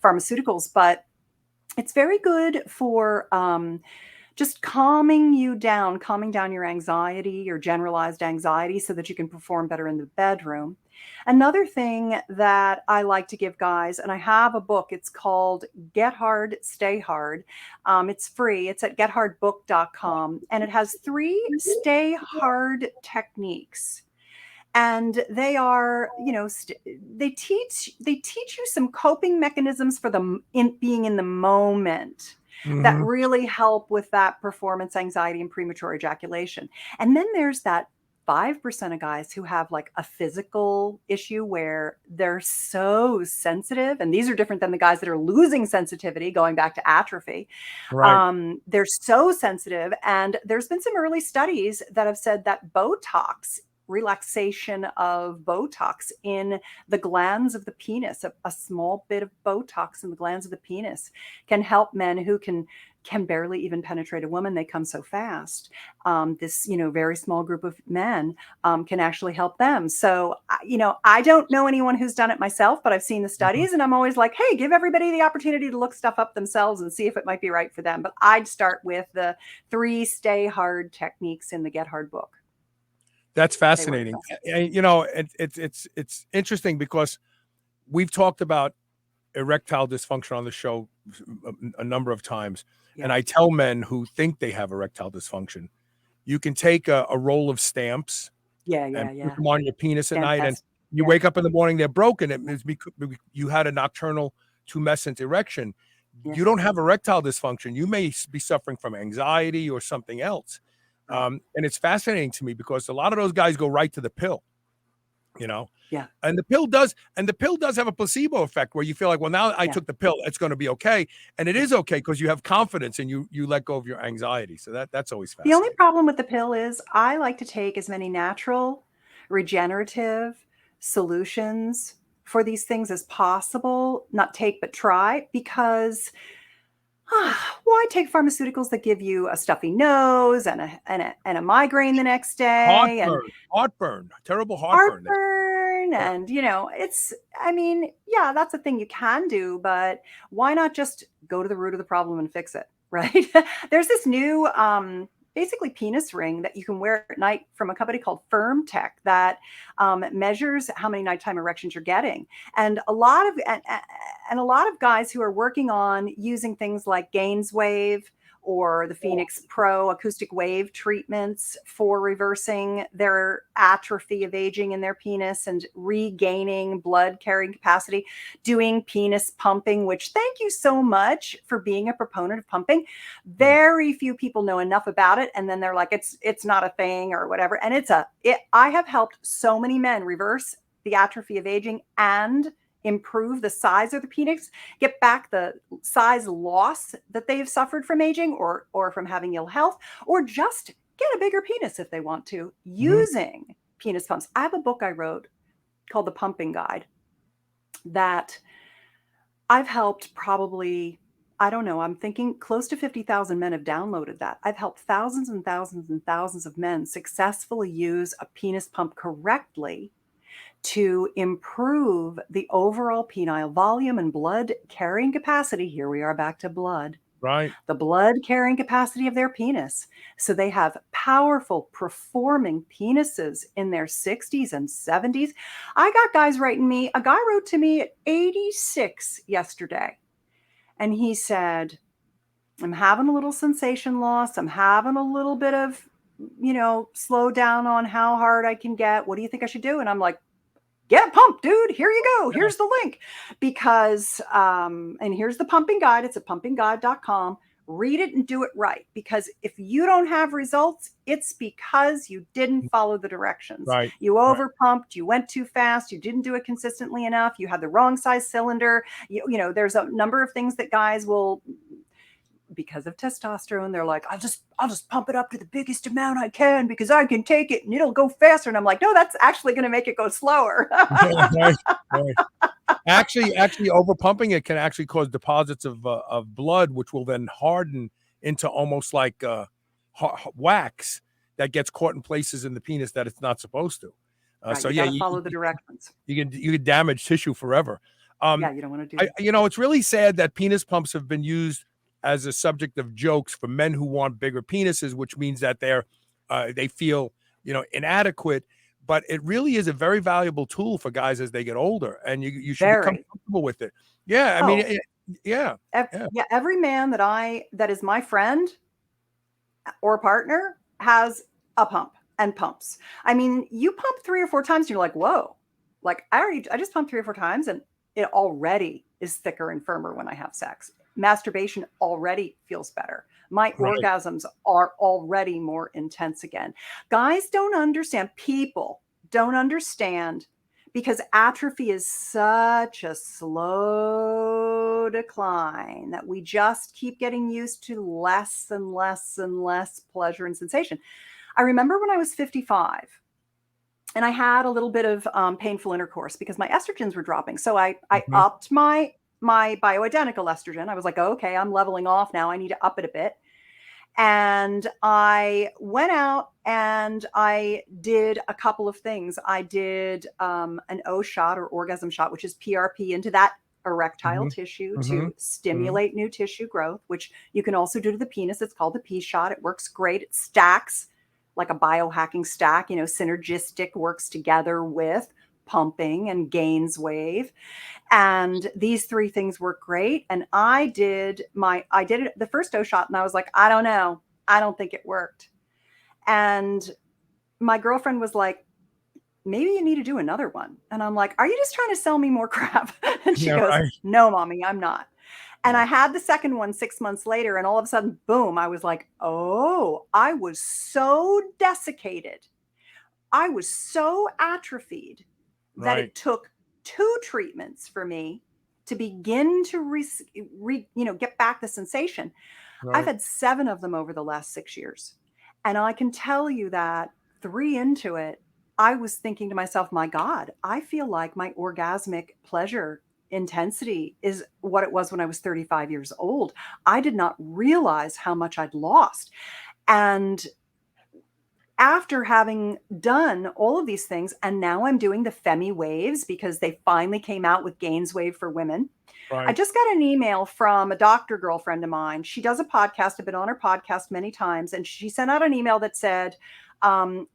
pharmaceuticals, but it's very good for just calming down your anxiety, your generalized anxiety, so that you can perform better in the bedroom. Another thing that I like to give guys, and I have a book, it's called Get Hard, Stay Hard. It's free. It's at gethardbook.com, and it has 3 stay hard techniques. And they are, you know, they teach you some coping mechanisms for being in the moment that Hmm. really help with that performance anxiety and premature ejaculation. And then there's that 5% of guys who have like a physical issue where they're so sensitive. And these are different than the guys that are losing sensitivity, going back to atrophy. Right. They're so sensitive. And there's been some early studies that have said that Botox, relaxation of Botox in the glands of the penis, a small bit of Botox in the glands of the penis, can help men who can barely even penetrate a woman. They come so fast. This, you know, very small group of men can actually help them. So, you know, I don't know anyone who's done it myself, but I've seen the Mhm. studies, and I'm always like, hey, give everybody the opportunity to look stuff up themselves and see if it might be right for them. But I'd start with the 3 stay hard techniques in the Get Hard book. That's They work fascinating. best. You know, it's interesting because we've talked about erectile dysfunction on the show a number of times, and Yeah. I tell men who think they have erectile dysfunction, you can take a roll of stamps Yeah, and yeah, put yeah. them on your penis at Stand night, and test. you Yeah, wake up in the morning, they're broken. It yeah, is because you had a nocturnal tumescent erection. yeah, You don't have erectile dysfunction. You may be suffering from anxiety or something else. right. And it's fascinating to me because a lot of those guys go right to the pill, you know, Yeah, and the pill does have a placebo effect where you feel like, well, now I yeah. took the pill, it's going to be okay, and it Yeah. is okay because you have confidence and you let go of your anxiety. So that's always The only fascinating. problem with the pill is I like to take as many natural, regenerative solutions for these things as possible, not take, but try, because why take pharmaceuticals that give you a stuffy nose and a migraine the next day and Heartburn, terrible heartburn. heartburn? Yeah. And, you know, I mean, yeah, that's a thing you can do, but why not just go to the root of the problem and fix it? Right. There's this new, basically penis ring that you can wear at night from a company called Firm Tech that measures how many nighttime erections you're getting. And a lot of guys who are working on using things like Gainswave or the Phoenix Pro acoustic wave treatments for reversing their atrophy of aging in their penis and regaining blood carrying capacity, doing penis pumping, which thank you so much for being a proponent of pumping. Mm. Very few people know enough about it. And then they're like, it's not a thing or whatever. And I have helped so many men reverse the atrophy of aging and improve the size of the penis, get back the size loss that they've suffered from aging or from having ill health, or just get a bigger penis if they want to Mhm. using penis pumps. I have a book I wrote called The Pumping Guide that I've helped probably, I don't know, I'm thinking close to 50,000 men have downloaded that. I've helped thousands and thousands and thousands of men successfully use a penis pump correctly to improve the overall penile volume and blood carrying capacity. Here we are back to blood. Right. the blood carrying capacity of their penis. So they have powerful performing penises in their 60s and 70s. I got guys writing me, a guy wrote to me at 86 yesterday, and he said, I'm having a little sensation loss. I'm having a little bit of, slow down on how hard I can get. What do you think I should do? And I'm like, get pumped, dude. Here you go. Yeah. Here's the link. Because, and here's the pumping guide. It's at pumpingguide.com. Read it and do it right. Because if you don't have results, it's because you didn't follow the directions. Right. You overpumped, you went too fast, you didn't do it consistently enough, you had the wrong size cylinder. There's a number of things that guys will, because of testosterone, they're like, I'll just pump it up to the biggest amount I can because I can take it and it'll go faster. And I'm like, no, that's actually going to make it go slower. Right. Actually, overpumping it can actually cause deposits of blood, which will then harden into almost like wax that gets caught in places in the penis that it's not supposed to. Right, So you follow the directions. You can damage tissue forever. Yeah, you don't want to do that. It's really sad that penis pumps have been used as a subject of jokes for men who want bigger penises, which means that they feel inadequate. But it really is a very valuable tool for guys as they get older, and you should become comfortable with it. Yeah, I mean, yeah. Every man that is my friend or partner has a pump and pumps. I mean, you pump 3 or 4 times, and you're like, whoa! Like I just pumped 3 or 4 times, and it already is thicker and firmer when I have sex. Masturbation already feels better. My orgasms are already more intense again. Guys don't understand. People don't understand because atrophy is such a slow decline that we just keep getting used to less and less and less pleasure and sensation. I remember when I was 55 and I had a little bit of painful intercourse because my estrogens were dropping. So I upped my bioidentical estrogen. I was like, oh, okay, I'm leveling off now. I need to up it a bit. And I went out and I did a couple of things. I did an O shot or orgasm shot, which is PRP into that erectile tissue to stimulate new tissue growth, which you can also do to the penis. It's called the P shot. It works great. It stacks like a biohacking stack, synergistic, works together with pumping and gains wave. And these 3 things work great. And I did it the first O shot and I was like, I don't know. I don't think it worked. And my girlfriend was like, maybe you need to do another one. And I'm like, are you just trying to sell me more crap? And she goes, no, mommy, I'm not. And I had the second one 6 months later, and all of a sudden, boom, I was like, oh, I was so desiccated. I was so atrophied that it took 2 treatments for me to begin to get back the sensation. I've had 7 of them over the last 6 years. And I can tell you that 3 into it, I was thinking to myself, my God, I feel like my orgasmic pleasure intensity is what it was when I was 35 years old. I did not realize how much I'd lost. And after having done all of these things, and now I'm doing the Femi waves because they finally came out with Gains Wave for women. I just got an email from a doctor girlfriend of mine. She does a podcast. I've been on her podcast many times. And she sent out an email that said,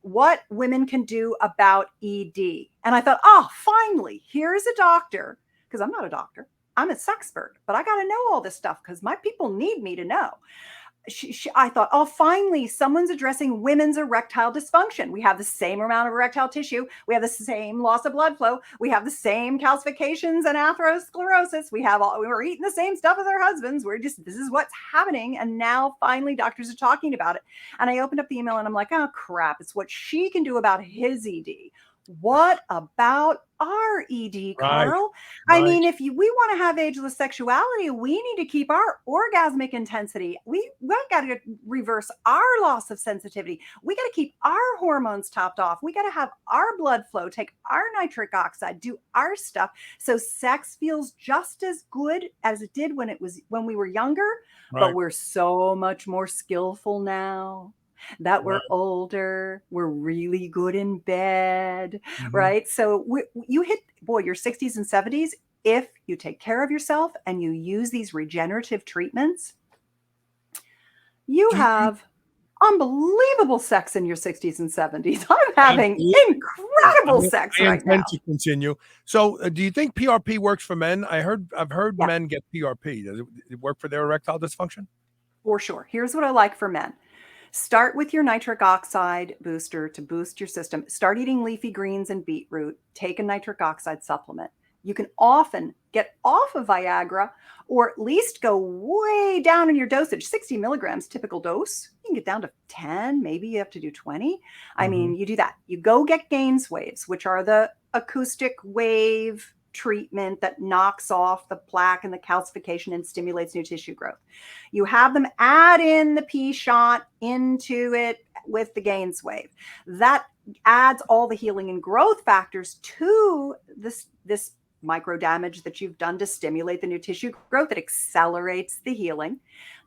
what women can do about ED. And I thought, oh, finally, here's a doctor, because I'm not a doctor. I'm a sexpert, but I got to know all this stuff because my people need me to know. I thought, oh, finally, someone's addressing women's erectile dysfunction. We have the same amount of erectile tissue. We have the same loss of blood flow. We have the same calcifications and atherosclerosis. We're eating the same stuff as our husbands. This is what's happening. And now finally doctors are talking about it. And I opened up the email and I'm like, oh, crap. It's what she can do about his ED. What about our ED, Carl? I mean, if we want to have ageless sexuality, we need to keep our orgasmic intensity. We got to reverse our loss of sensitivity. We got to keep our hormones topped off. We got to have our blood flow, take our nitric oxide, do our stuff. So sex feels just as good as it did when we were younger, but we're so much more skillful now. That we're older, we're really good in bed, right? So you hit, your 60s and 70s. If you take care of yourself and you use these regenerative treatments, You Do you, have unbelievable sex in your 60s and 70s. I'm having absolutely. incredible sex I right now. intend to continue. So, do you think PRP works for men? I've heard Yeah, men get PRP. Does it work for their erectile dysfunction? for sure. Here's what I like for men. Start with your nitric oxide booster to boost your system. Start eating leafy greens and beetroot. Take a nitric oxide supplement. You can often get off of Viagra or at least go way down in your dosage. 60 milligrams, typical dose. You can get down to 10, maybe you have to do 20. I Mm-hmm. mean, you do that. You go get Gaines waves, which are the acoustic wave treatment that knocks off the plaque and the calcification and stimulates new tissue growth. You have them add in the P shot into it with the Gaines wave. That adds all the healing and growth factors to this micro damage that you've done to stimulate the new tissue growth. It accelerates the healing.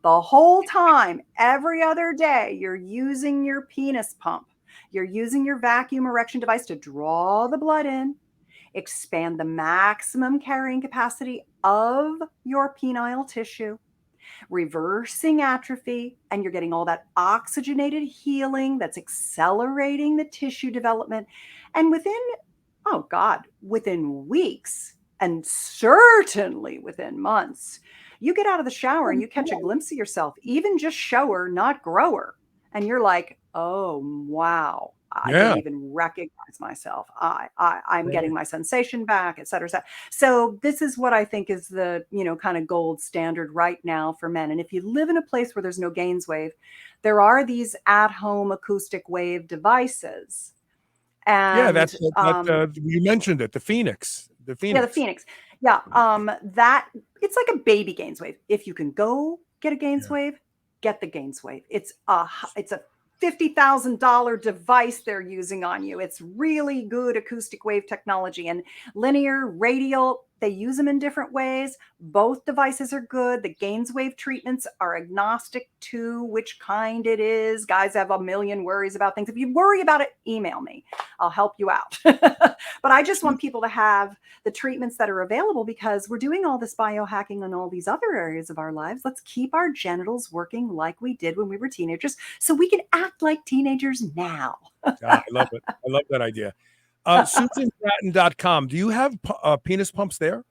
The whole time, every other day, you're using your penis pump. You're using your vacuum erection device to draw the blood in, expand the maximum carrying capacity of your penile tissue, reversing atrophy, and you're getting all that oxygenated healing that's accelerating the tissue development. And within weeks, and certainly within months, you get out of the shower and you catch a glimpse of yourself, even just shower, not grower. And you're like, oh, wow. I Yeah. don't even recognize myself. I'm getting my sensation back, et cetera, et cetera. So this is what I think is the, kind of gold standard right now for men. And if you live in a place where there's no Gaines wave, there are these at-home acoustic wave devices. Yeah, And that's you mentioned it, the Phoenix. The yeah, the Phoenix. Phoenix. Yeah, that it's like a baby Gaines wave. If you can go get a Gaines Yeah. wave, get the Gaines wave. It's a $50,000 device they're using on you. It's really good acoustic wave technology, and linear, radial, they use them in different ways. Both devices are good. The Gaines wave treatments are agnostic to which kind it is. Guys have a million worries about things. If you worry about it, email me. I'll help you out. But I just want people to have the treatments that are available, because we're doing all this biohacking on all these other areas of our lives. Let's keep our genitals working like we did when we were teenagers so we can act like teenagers now. I love it. I love that idea. SusanBratton.com. Do you have penis pumps there?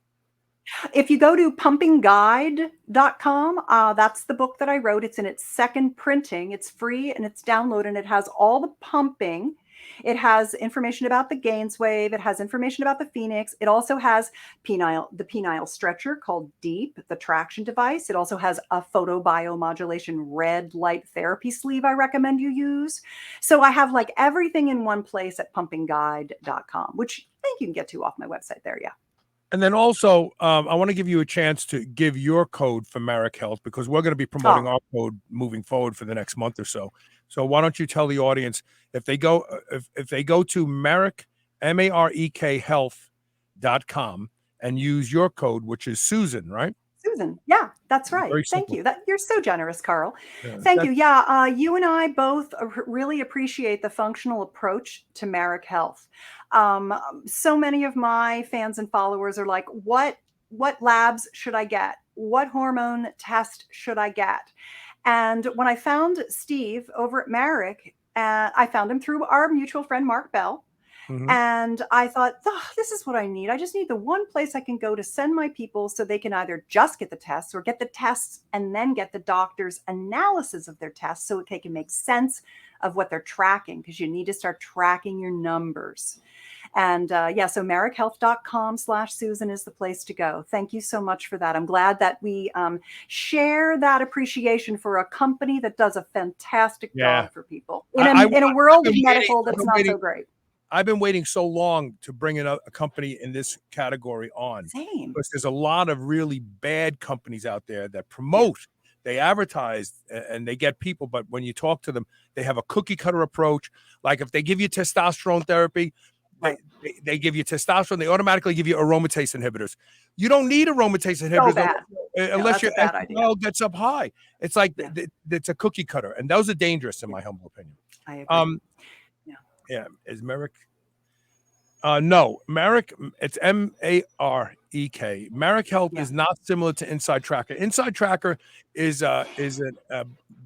If you go to pumpingguide.com, that's the book that I wrote. It's in its second printing. It's free and it's download, and it has all the pumping. It has information about the Gaines wave. It has information about the Phoenix. It also has the penile stretcher called Deep, the traction device. It also has a photobiomodulation red light therapy sleeve I recommend you use. So I have like everything in one place at pumpingguide.com, which I think you can get to off my website there. Yeah. And then also, I want to give you a chance to give your code for Marek Health, because we're going to be promoting our code moving forward for the next month or so. So why don't you tell the audience, if they go to Marek, MAREK health.com and use your code, which is Susan, right? Susan. Yeah, that's right. Very Thank simple. you. You're so generous, Carl. Yeah, Thank you. Yeah, you and I both really appreciate the functional approach to Marek Health. So many of my fans and followers are like, what labs should I get? What hormone test should I get? And when I found Steve over at Marek, I found him through our mutual friend, Mark Bell. Mhm. And I thought, this is what I need. I just need the one place I can go to send my people so they can either just get the tests or get the tests and then get the doctor's analysis of their tests so they can make sense of what they're tracking, because you need to start tracking your numbers. And so marekhealth.com/Susan is the place to go. Thank you so much for that. I'm glad that we share that appreciation for a company that does a fantastic job for people in a world of medical that's not so great. I've been waiting so long to bring a company in this category on. Same. Because there's a lot of really bad companies out there that promote, they advertise, and they get people. But when you talk to them, they have a cookie cutter approach. Like if they give you testosterone therapy, they give you testosterone, they automatically give you aromatase inhibitors. You don't need aromatase inhibitors unless your estradiol gets up high. It's like it's a cookie cutter, and those are dangerous in my humble opinion. I agree. Yeah, is Marek. No, Marek. It's Marek. Marek Health Yeah. is not similar to Inside Tracker. Inside Tracker is a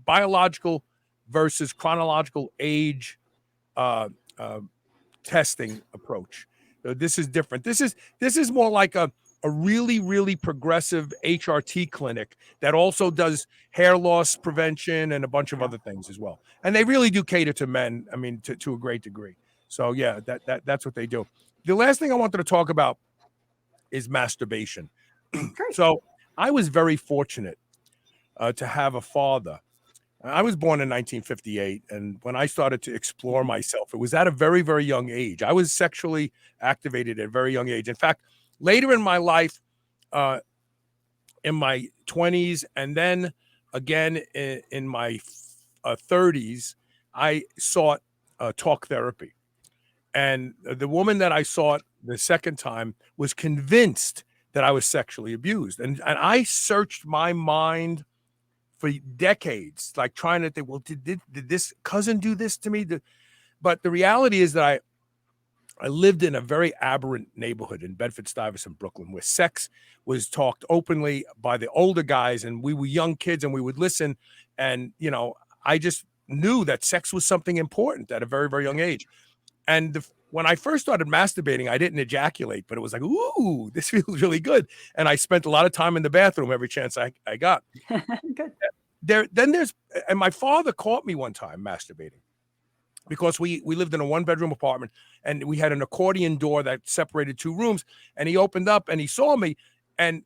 biological versus chronological age uh, uh, testing approach. This is different. This is more like a really progressive HRT clinic that also does hair loss prevention and a bunch of Yeah. other things as well. And they really do cater to men. I mean, to a great degree. So yeah, that's what they do. The last thing I wanted to talk about is masturbation. Great. So I was very fortunate to have a father. I was born in 1958, and when I started to explore myself, it was at a very young age. I was sexually activated at a very young age. In fact, later in my life, uh, in my 20s, and then again in my 30s, I sought talk therapy. And the woman that I sought the second time was convinced that I was sexually abused. And I searched my mind for decades, like trying to think, well, did this cousin do this to me? But the reality is that I lived in a very aberrant neighborhood in Bedford-Stuyvesant, Brooklyn, where sex was talked openly by the older guys, and we were young kids, and we would listen. And I just knew that sex was something important at a very young age. And when I first started masturbating, I didn't ejaculate, but it was like, ooh, this feels really good. And I spent a lot of time in the bathroom every chance I got. Good. And my father caught me one time masturbating because we lived in a 1-bedroom apartment, and we had an accordion door that separated 2 rooms. And he opened up and he saw me, and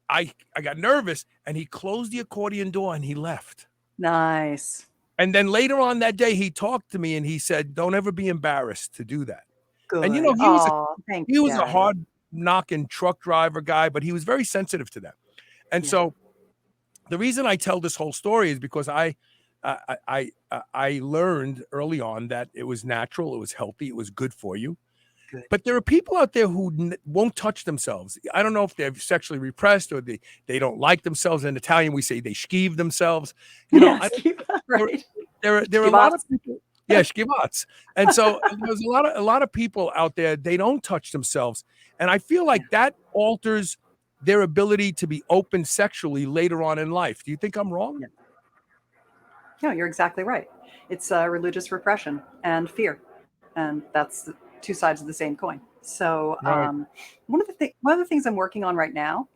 I got nervous, and he closed the accordion door and he left. Nice. And then later on that day, he talked to me and he said, "Don't ever be embarrassed to do that." And Good. Oh, thank he you, was a Daddy. hard knocking truck driver guy, but he was very sensitive to that. And Yeah. so the reason I tell this whole story is because I learned early on that it was natural, it was healthy, it was good for you. Good. But there are people out there who won't touch themselves. I don't know if they're sexually repressed or they don't like themselves. In Italian, we say they schieve themselves. Yes, There, right. there are a lot of Schibats. people. Yeah, schibats. And so there's a lot of people out there, they don't touch themselves. And I feel like that alters their ability to be open sexually later on in life. Do you think I'm wrong? Yeah. No, you're exactly right. It's religious repression and fear, and that's the two sides of the same coin. So, Right. one of the things I'm working on right now,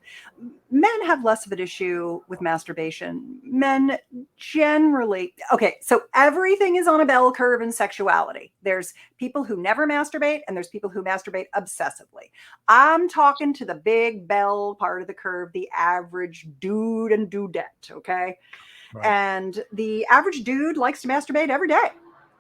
men have less of an issue with masturbation. Men generally, okay, so everything is on a bell curve in sexuality. There's people who never masturbate, and there's people who masturbate obsessively. I'm talking to the big bell part of the curve, the average dude and dudette, okay? Right. And the average dude likes to masturbate every day.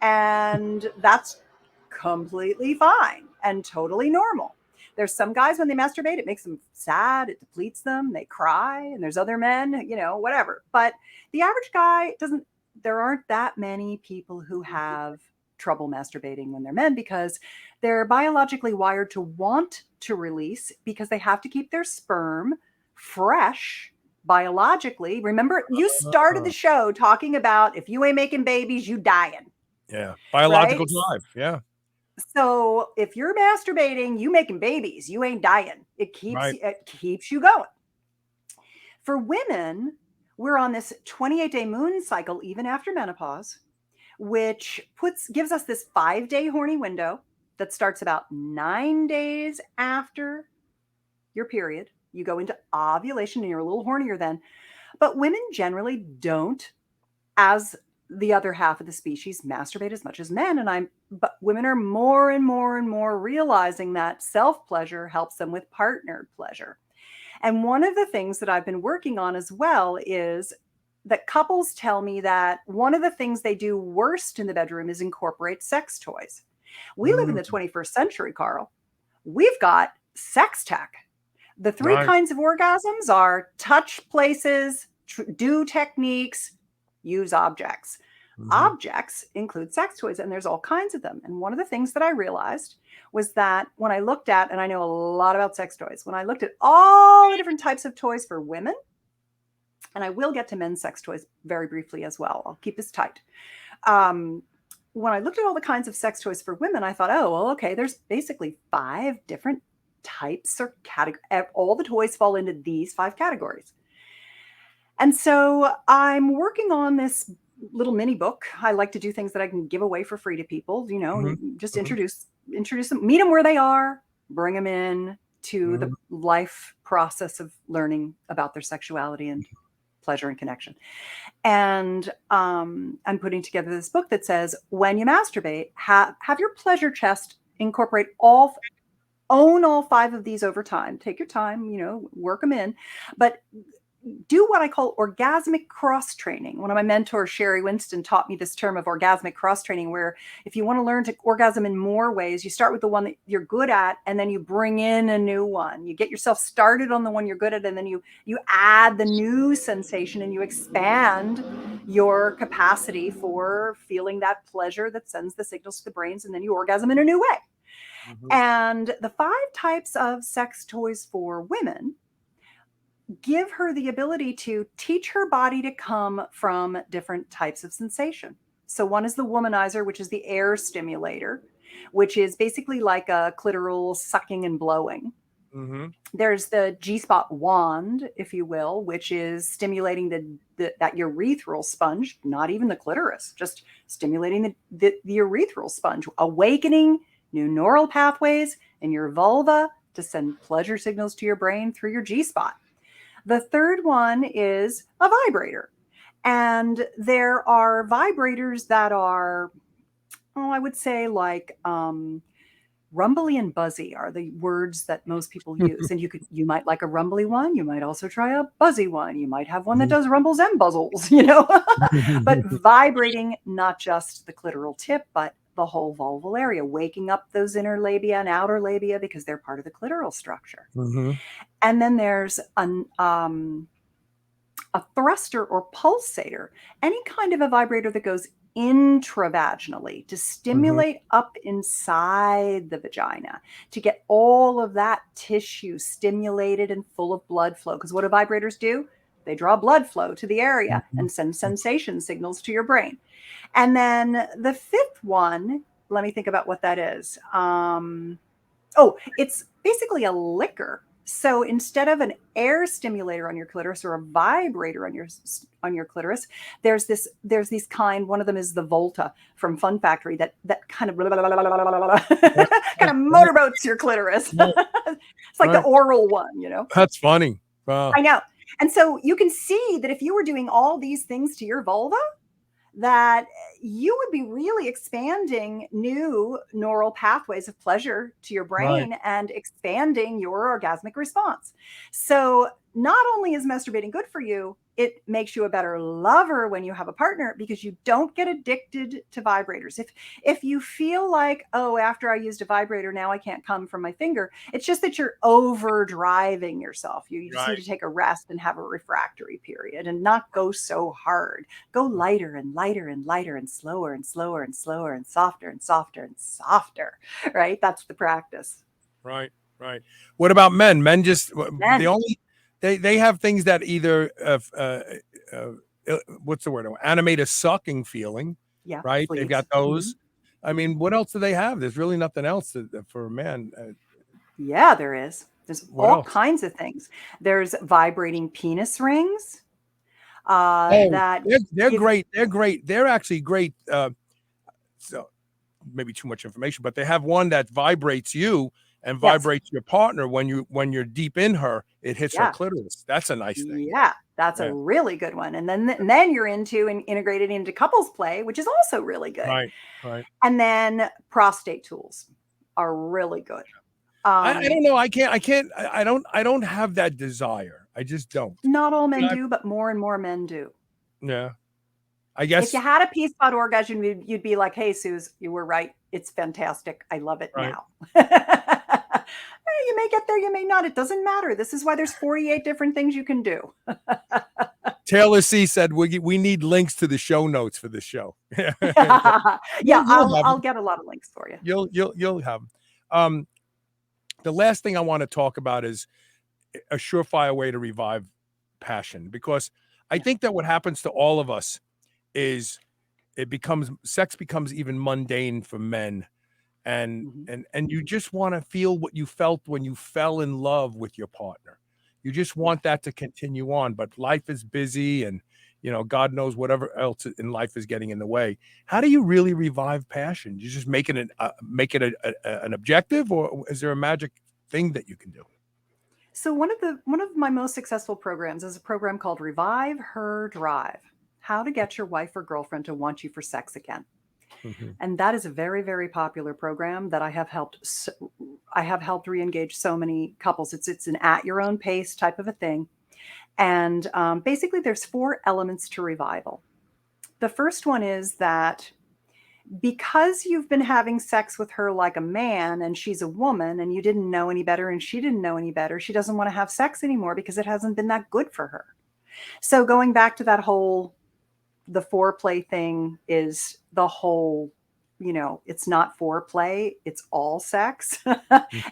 And that's completely fine and totally normal. There's some guys, when they masturbate, it makes them sad, it depletes them, they cry, and there's other men, whatever. But the average guy doesn't, there aren't that many people who have trouble masturbating when they're men because they're biologically wired to want to release because they have to keep their sperm fresh biologically. Remember, you started the show talking about if you ain't making babies, you dying. Yeah. Biological Right? drive. Yeah. So if you're masturbating, you making babies, you ain't dying. It Right. keeps you going. For women, we're on this 28-day moon cycle even after menopause, which gives us this 5-day horny window that starts about 9 days after your period. You go into ovulation and you're a little hornier then. But women generally don't, as the other half of the species, masturbate as much as men. But women are more and more realizing that self-pleasure helps them with partnered pleasure. And one of the things that I've been working on as well is that couples tell me that one of the things they do worst in the bedroom is incorporate sex toys. We live in the 21st century, Carl. We've got sex tech. The 3 Right. kinds of orgasms are touch places, do techniques, use objects. Objects include sex toys, and there's all kinds of them. And one of the things that I realized was that when I looked at, and I know a lot about sex toys, when I looked at all the different types of toys for women, and I will get to men's sex toys very briefly as well. I'll keep this tight. when I looked at all the kinds of sex toys for women, I thought, oh, well, okay, there's basically 5 different types or categories. All the toys fall into these 5 categories. And so I'm working on this little mini book. I like to do things that I can give away for free to people, just introduce them, meet them where they are, bring them in to the life process of learning about their sexuality and pleasure and connection. And I'm putting together this book that says, when you masturbate, have your pleasure chest incorporate own all 5 of these over time. Take your time, work them in, but do what I call orgasmic cross training. One of my mentors, Sherry Winston, taught me this term of orgasmic cross training, where if you want to learn to orgasm in more ways, you start with the one that you're good at, and then you bring in a new one. You get yourself started on the one you're good at, and then you add the new sensation, and you expand your capacity for feeling that pleasure that sends the signals to the brains, and then you orgasm in a new way. And the 5 types of sex toys for women give her the ability to teach her body to come from different types of sensation. So one is the womanizer, which is the air stimulator, which is basically like a clitoral sucking and blowing. There's the G-spot wand, if you will, which is stimulating that urethral sponge, not even the clitoris, just stimulating the urethral sponge, awakening new neural pathways in your vulva to send pleasure signals to your brain through your G-spot. The third one is a vibrator. And there are vibrators that are, I would say like rumbly and buzzy are the words that most people use. And you might like a rumbly one. You might also try a buzzy one. You might have one that does rumbles and buzzles, but vibrating not just the clitoral tip, but the whole vulval area, waking up those inner labia and outer labia because they're part of the clitoral structure. And then there's a thruster or pulsator, any kind of a vibrator that goes intravaginally to stimulate up inside the vagina, to get all of that tissue stimulated and full of blood flow. Because what do vibrators do? They draw blood flow to the area and send sensation signals to your brain. And then the 5th one, let me think about what that is. It's basically a liquor. So instead of an air stimulator on your clitoris or a vibrator on your clitoris, there's these kind. One of them is the Volta from Fun Factory that kind of kind of motorboats your clitoris. It's like the oral one, That's funny. Wow. I know. And so you can see that if you were doing all these things to your vulva, that you would be really expanding new neural pathways of pleasure to your brain and expanding your orgasmic response. So not only is masturbating good for you, it makes you a better lover when you have a partner because you don't get addicted to vibrators. If you feel like, after I used a vibrator, now I can't come from my finger, it's just that you're overdriving yourself. You just need to take a rest and have a refractory period and not go so hard. Go lighter and lighter and lighter and slower and slower and slower and softer and softer and softer, right? That's the practice. Right. What about men? Men just, they have things that either, what's the word? Animate a sucking feeling. Yeah. Right. Sleeves. They've got those. I mean, what else do they have? There's really nothing else for a man. Yeah, there is. There's all kinds of things. There's vibrating penis rings. They're great. They're great. They're actually great. So maybe too much information, but they have one that vibrates you and vibrates your partner when you're deep in her. It hits her clitoris. That's a nice thing. Yeah, that's a really good one. And then you're into and integrated into couples play, which is also really good. Right. And then prostate tools are really good. I don't know. I don't have that desire. I just don't. Not all men do, but more and more men do. Yeah. I guess if you had a P-spot orgasm, you'd be like, hey, Suze, you were right. It's fantastic. I love it now. You may get there, you may not. It doesn't matter. This is why there's 48 different things you can do. Taylor C said we need links to the show notes for the show. I'll get a lot of links for you. You'll have them. The last thing I want to talk about is a surefire way to revive passion, because I think that what happens to all of us is sex becomes even mundane for men. Mhm. And you just want to feel what you felt when you fell in love with your partner. You just Yeah. want that to continue on, but life is busy, and God knows whatever else in life is getting in the way. How do you really revive passion? You just make it an objective, or is there a magic thing that you can do? So one of my most successful programs is a program called Revive Her Drive. How to get your wife or girlfriend to want you for sex again. Mhm. And that is a very, very popular program that I have helped re-engage so many couples. It's an at your own pace type of a thing. And basically, there's 4 elements to revival. The first one is that because you've been having sex with her like a man and she's a woman and you didn't know any better and she didn't know any better, she doesn't want to have sex anymore because it hasn't been that good for her. So going back to that whole the foreplay thing is the whole, it's not foreplay, it's all sex.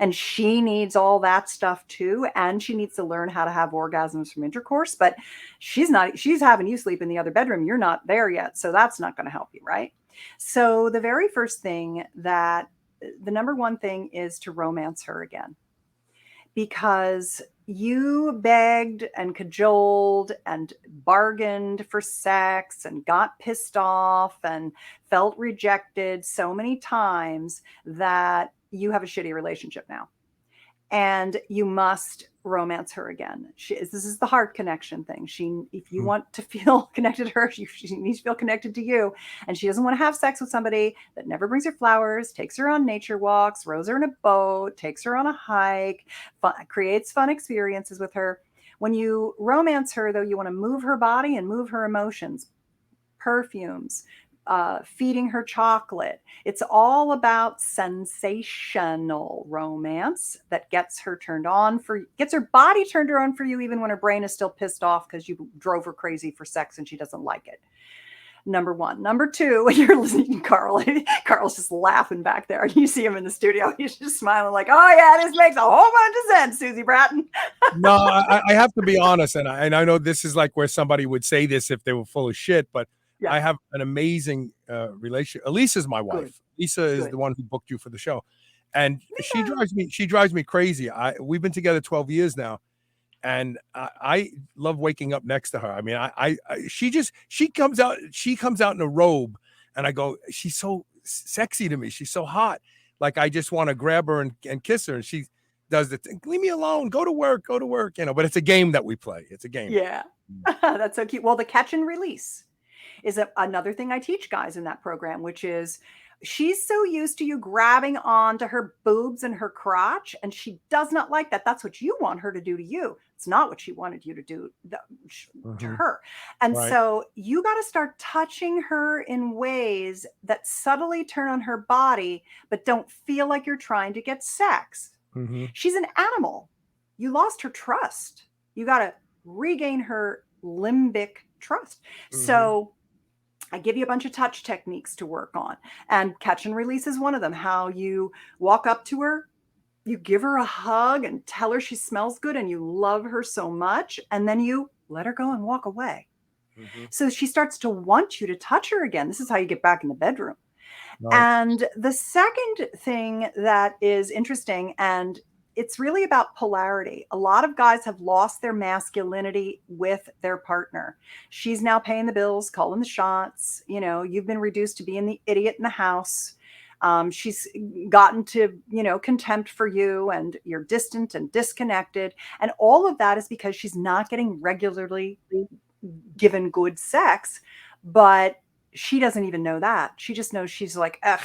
And she needs all that stuff too. And she needs to learn how to have orgasms from intercourse. But she's having you sleep in the other bedroom. You're not there yet. So that's not going to help you, right? So the very first thing the number one thing is to romance her again, because you begged and cajoled and bargained for sex and got pissed off and felt rejected so many times that you have a shitty relationship now. And you must romance her again. This is the heart connection thing. If you want to feel connected to her, she needs to feel connected to you. And she doesn't want to have sex with somebody that never brings her flowers, takes her on nature walks, rows her in a boat, takes her on a hike, creates fun experiences with her. When you romance her, though, you want to move her body and move her emotions, perfumes, feeding her chocolate. It's all about sensational romance that gets her gets her body turned on for you, even when her brain is still pissed off because you drove her crazy for sex and she doesn't like it. Number one. Number two, you're listening to Carl. Carl's just laughing back there. You see him in the studio. He's just smiling like, oh yeah, this makes a whole bunch of sense, Susie Bratton. No, I have to be honest, and I know this is like where somebody would say this if they were full of shit, but Yeah. I have an amazing relationship. Elisa's my wife. Good. Lisa is Good. the one who booked you for the show, and she drives me crazy. We've been together 12 years now, and I love waking up next to her. I mean, she comes out in a robe, and I go, she's so sexy to me. She's so hot. Like I just want to grab her and kiss her, and she does the thing. Leave me alone. Go to work. But it's a game that we play. It's a game. Yeah. That's so cute. Well, the catch and release is another thing I teach guys in that program, which is she's so used to you grabbing onto her boobs and her crotch, and she does not like that. That's what you want her to do to you. It's not what she wanted you to do to her. And Right. so you got to start touching her in ways that subtly turn on her body, but don't feel like you're trying to get sex. She's an animal. You lost her trust. You got to regain her limbic trust. So I give you a bunch of touch techniques to work on, and catch and release is one of them. How you walk up to her, you give her a hug and tell her she smells good and you love her so much, and then you let her go and walk away. So she starts to want you to touch her again. This is how you get back in the bedroom. Right. And the second thing that is interesting, and it's really about polarity. A lot of guys have lost their masculinity with their partner. She's now paying the bills, calling the shots. You've been reduced to being the idiot in the house. She's gotten to, contempt for you, and you're distant and disconnected. And all of that is because she's not getting regularly given good sex, but she doesn't even know that. She just knows she's like, ugh,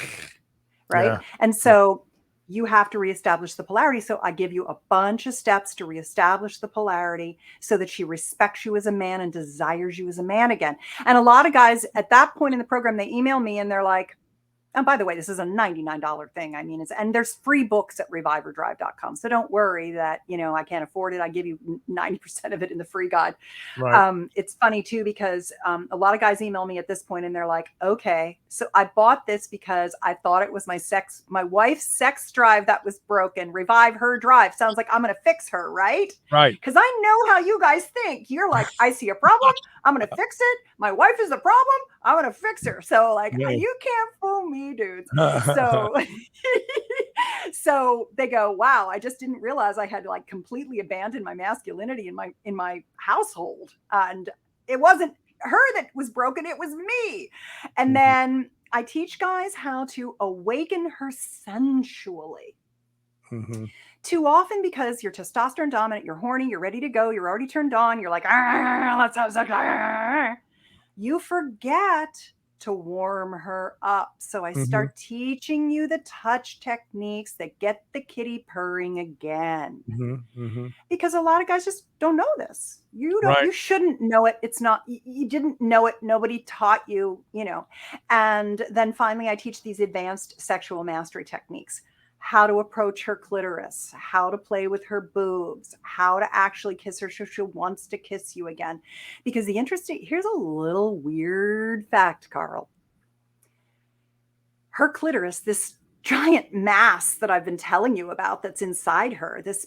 right? Yeah. And so you have to reestablish the polarity. So I give you a bunch of steps to reestablish the polarity so that she respects you as a man and desires you as a man again. And a lot of guys at that point in the program, they email me and they're like, and by the way, this is a $99 thing. I mean, and there's free books at reviverdrive.com. So don't worry that, I can't afford it. I give you 90% of it in the free guide. Right. It's funny too, because a lot of guys email me at this point and they're like, okay, so I bought this because I thought it was my wife's sex drive that was broken. Revive her drive. Sounds like I'm going to fix her, right? Right. Because I know how you guys think. You're like, I see a problem. I'm going to fix it. My wife is the problem. I'm gonna fix her. So like, Yeah. you can't fool me, dudes. So so they go, wow, I just didn't realize I had to like completely abandon my masculinity in my household. And it wasn't her that was broken, it was me. And then I teach guys how to awaken her sensually. Too often, because you're testosterone dominant, you're horny, you're ready to go, you're already turned on, you're like, let's have sex. You forget to warm her up. So I start teaching you the touch techniques that get the kitty purring again. Because a lot of guys just don't know this. You shouldn't know it. It's not, you didn't know it. Nobody taught you, you know. And then finally, I teach these advanced sexual mastery techniques. How to approach her clitoris, how to play with her boobs, how to actually kiss her so she wants to kiss you again. Because here's a little weird fact, Carl. Her clitoris, this giant mass that I've been telling you about that's inside her, this,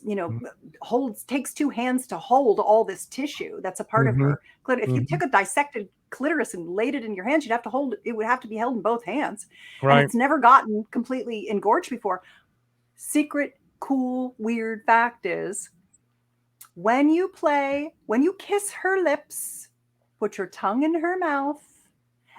takes two hands to hold all this tissue that's a part of her. If you took a dissected clitoris and laid it in your hands, it would have to be held in both hands. Right. And it's never gotten completely engorged before. Secret, cool, weird fact is when you kiss her lips, put your tongue in her mouth,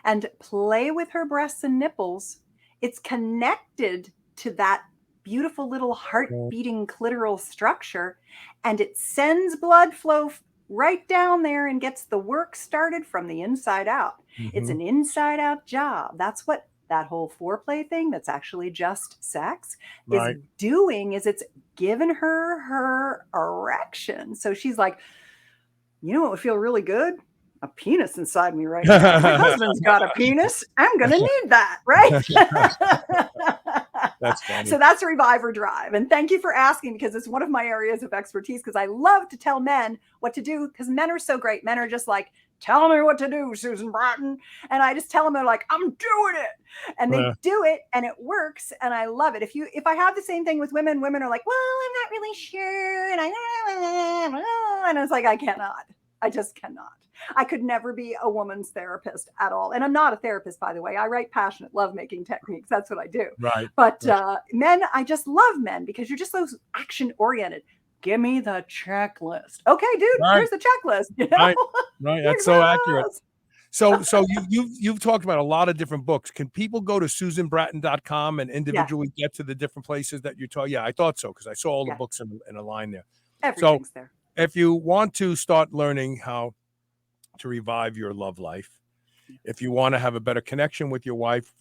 and play with her breasts and nipples, it's connected to that beautiful little heart-beating clitoral structure, and it sends blood flow right down there and gets the work started from the inside out. It's an inside-out job. That's what that whole foreplay thing that's actually just sex is doing, is it's given her erection. So she's like, you know what would feel really good? A penis inside me right now. My husband's got a penis. I'm going to need that, right? That's funny. So that's Revive or Drive. And thank you for asking, because it's one of my areas of expertise, because I love to tell men what to do, because men are so great. Men are just like, tell me what to do, Susan Bratton. And I just tell them, they're like, I'm doing it. And they do it and it works. And I love it. If I have the same thing with women, women are like, well, I'm not really sure. And it's like, I just cannot. I could never be a woman's therapist at all. And I'm not a therapist, by the way. I write passionate lovemaking techniques. That's what I do. Right. But men, I just love men because you're just so action oriented. Give me the checklist. Okay, dude, here's the checklist. You know? Right. That's so accurate. So you've talked about a lot of different books. Can people go to SusanBratton.com and individually get to the different places that you taught? Yeah, I thought so, because I saw all the books in a line there. Everything's there. If you want to start learning how to revive your love life, if you want to have a better connection with your wife,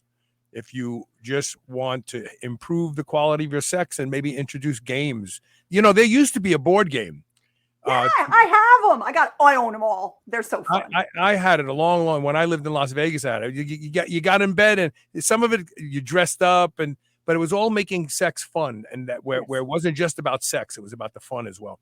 if you just want to improve the quality of your sex and maybe introduce games, there used to be a board game. Yeah, I have them. I own them all. They're so fun. I had it a long, when I lived in Las Vegas. I had it. You got in bed, and some of it you dressed up, but it was all making sex fun, and where it wasn't just about sex, it was about the fun as well.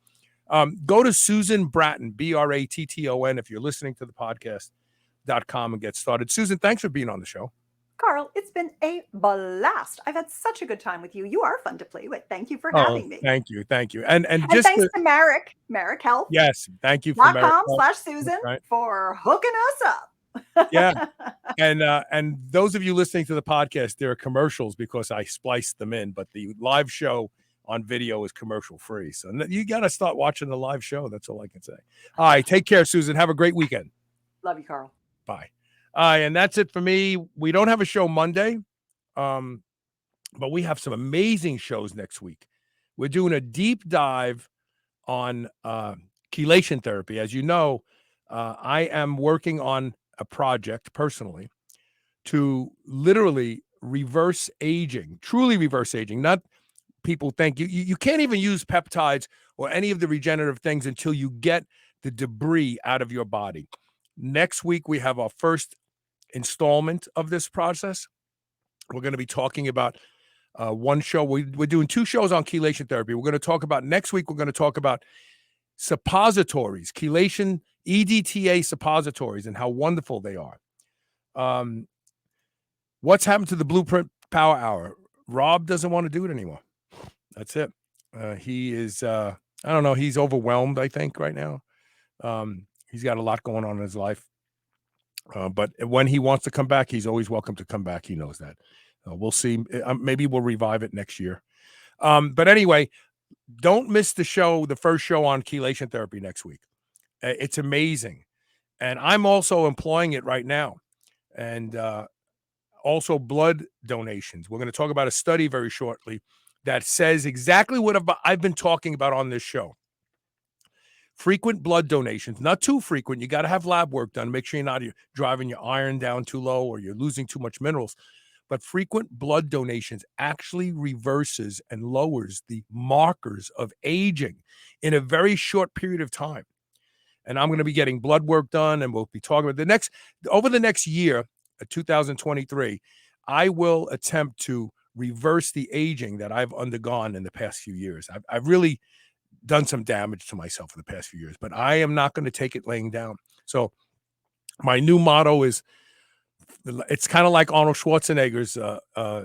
Go to Susan Bratton, Bratton, if you're listening to the podcast.com and get started. Susan, thanks for being on the show. Carl, it's been a blast. I've had such a good time with you. You are fun to play with. Thank you for having me. Thank you. And just thanks to Merrick Health. Yes, thank you for .com/Susan for hooking us up. Yeah. And those of you listening to the podcast, there are commercials because I spliced them in, but the live show on video is commercial free. So you got to start watching the live show. That's all I can say. All right. Take care, Susan. Have a great weekend. Love you, Carl. Bye. And that's it for me. We don't have a show Monday, but we have some amazing shows next week. We're doing a deep dive on chelation therapy. As you know, I am working on a project personally to literally reverse aging, truly reverse aging. Not people think you can't even use peptides or any of the regenerative things until you get the debris out of your body. Next week, we have our first installment of this process. We're going to be talking about one show. We're doing 2 shows on chelation therapy. We're going to talk about next week. We're going to talk about suppositories, chelation, EDTA suppositories, and how wonderful they are. What's happened to the Blueprint Power Hour? Rob doesn't want to do it anymore. That's it. He is, I don't know. He's overwhelmed, I think, right now. He's got a lot going on in his life. But when he wants to come back, he's always welcome to come back. He knows that. We'll see. Maybe we'll revive it next year. But anyway, don't miss the show, the first show on chelation therapy next week. It's amazing. And I'm also employing it right now. And also blood donations. We're going to talk about a study very shortly that says exactly what I've been talking about on this show. Frequent blood donations, not too frequent. You got to have lab work done. Make sure you're not driving your iron down too low or you're losing too much minerals. But frequent blood donations actually reverses and lowers the markers of aging in a very short period of time. And I'm going to be getting blood work done, and we'll be talking about over the next year, 2023, I will attempt to reverse the aging that I've undergone in the past few years. I've really done some damage to myself in the past few years, but I am not going to take it laying down. So my new motto is, it's kind of like Arnold Schwarzenegger's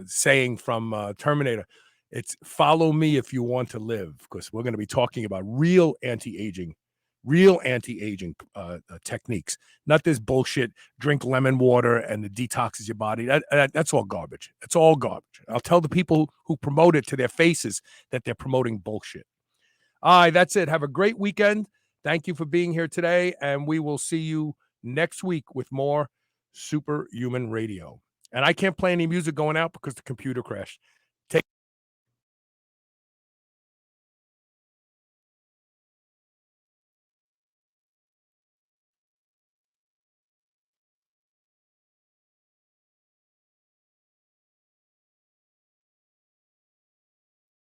saying from Terminator. It's follow me if you want to live, because we're going to be talking about real anti-aging techniques, not this bullshit, drink lemon water and it detoxes your body. That's all garbage. It's all garbage. I'll tell the people who promote it to their faces that they're promoting bullshit. All right, that's it. Have a great weekend. Thank you for being here today, and we will see you next week with more Superhuman Radio. And I can't play any music going out because the computer crashed.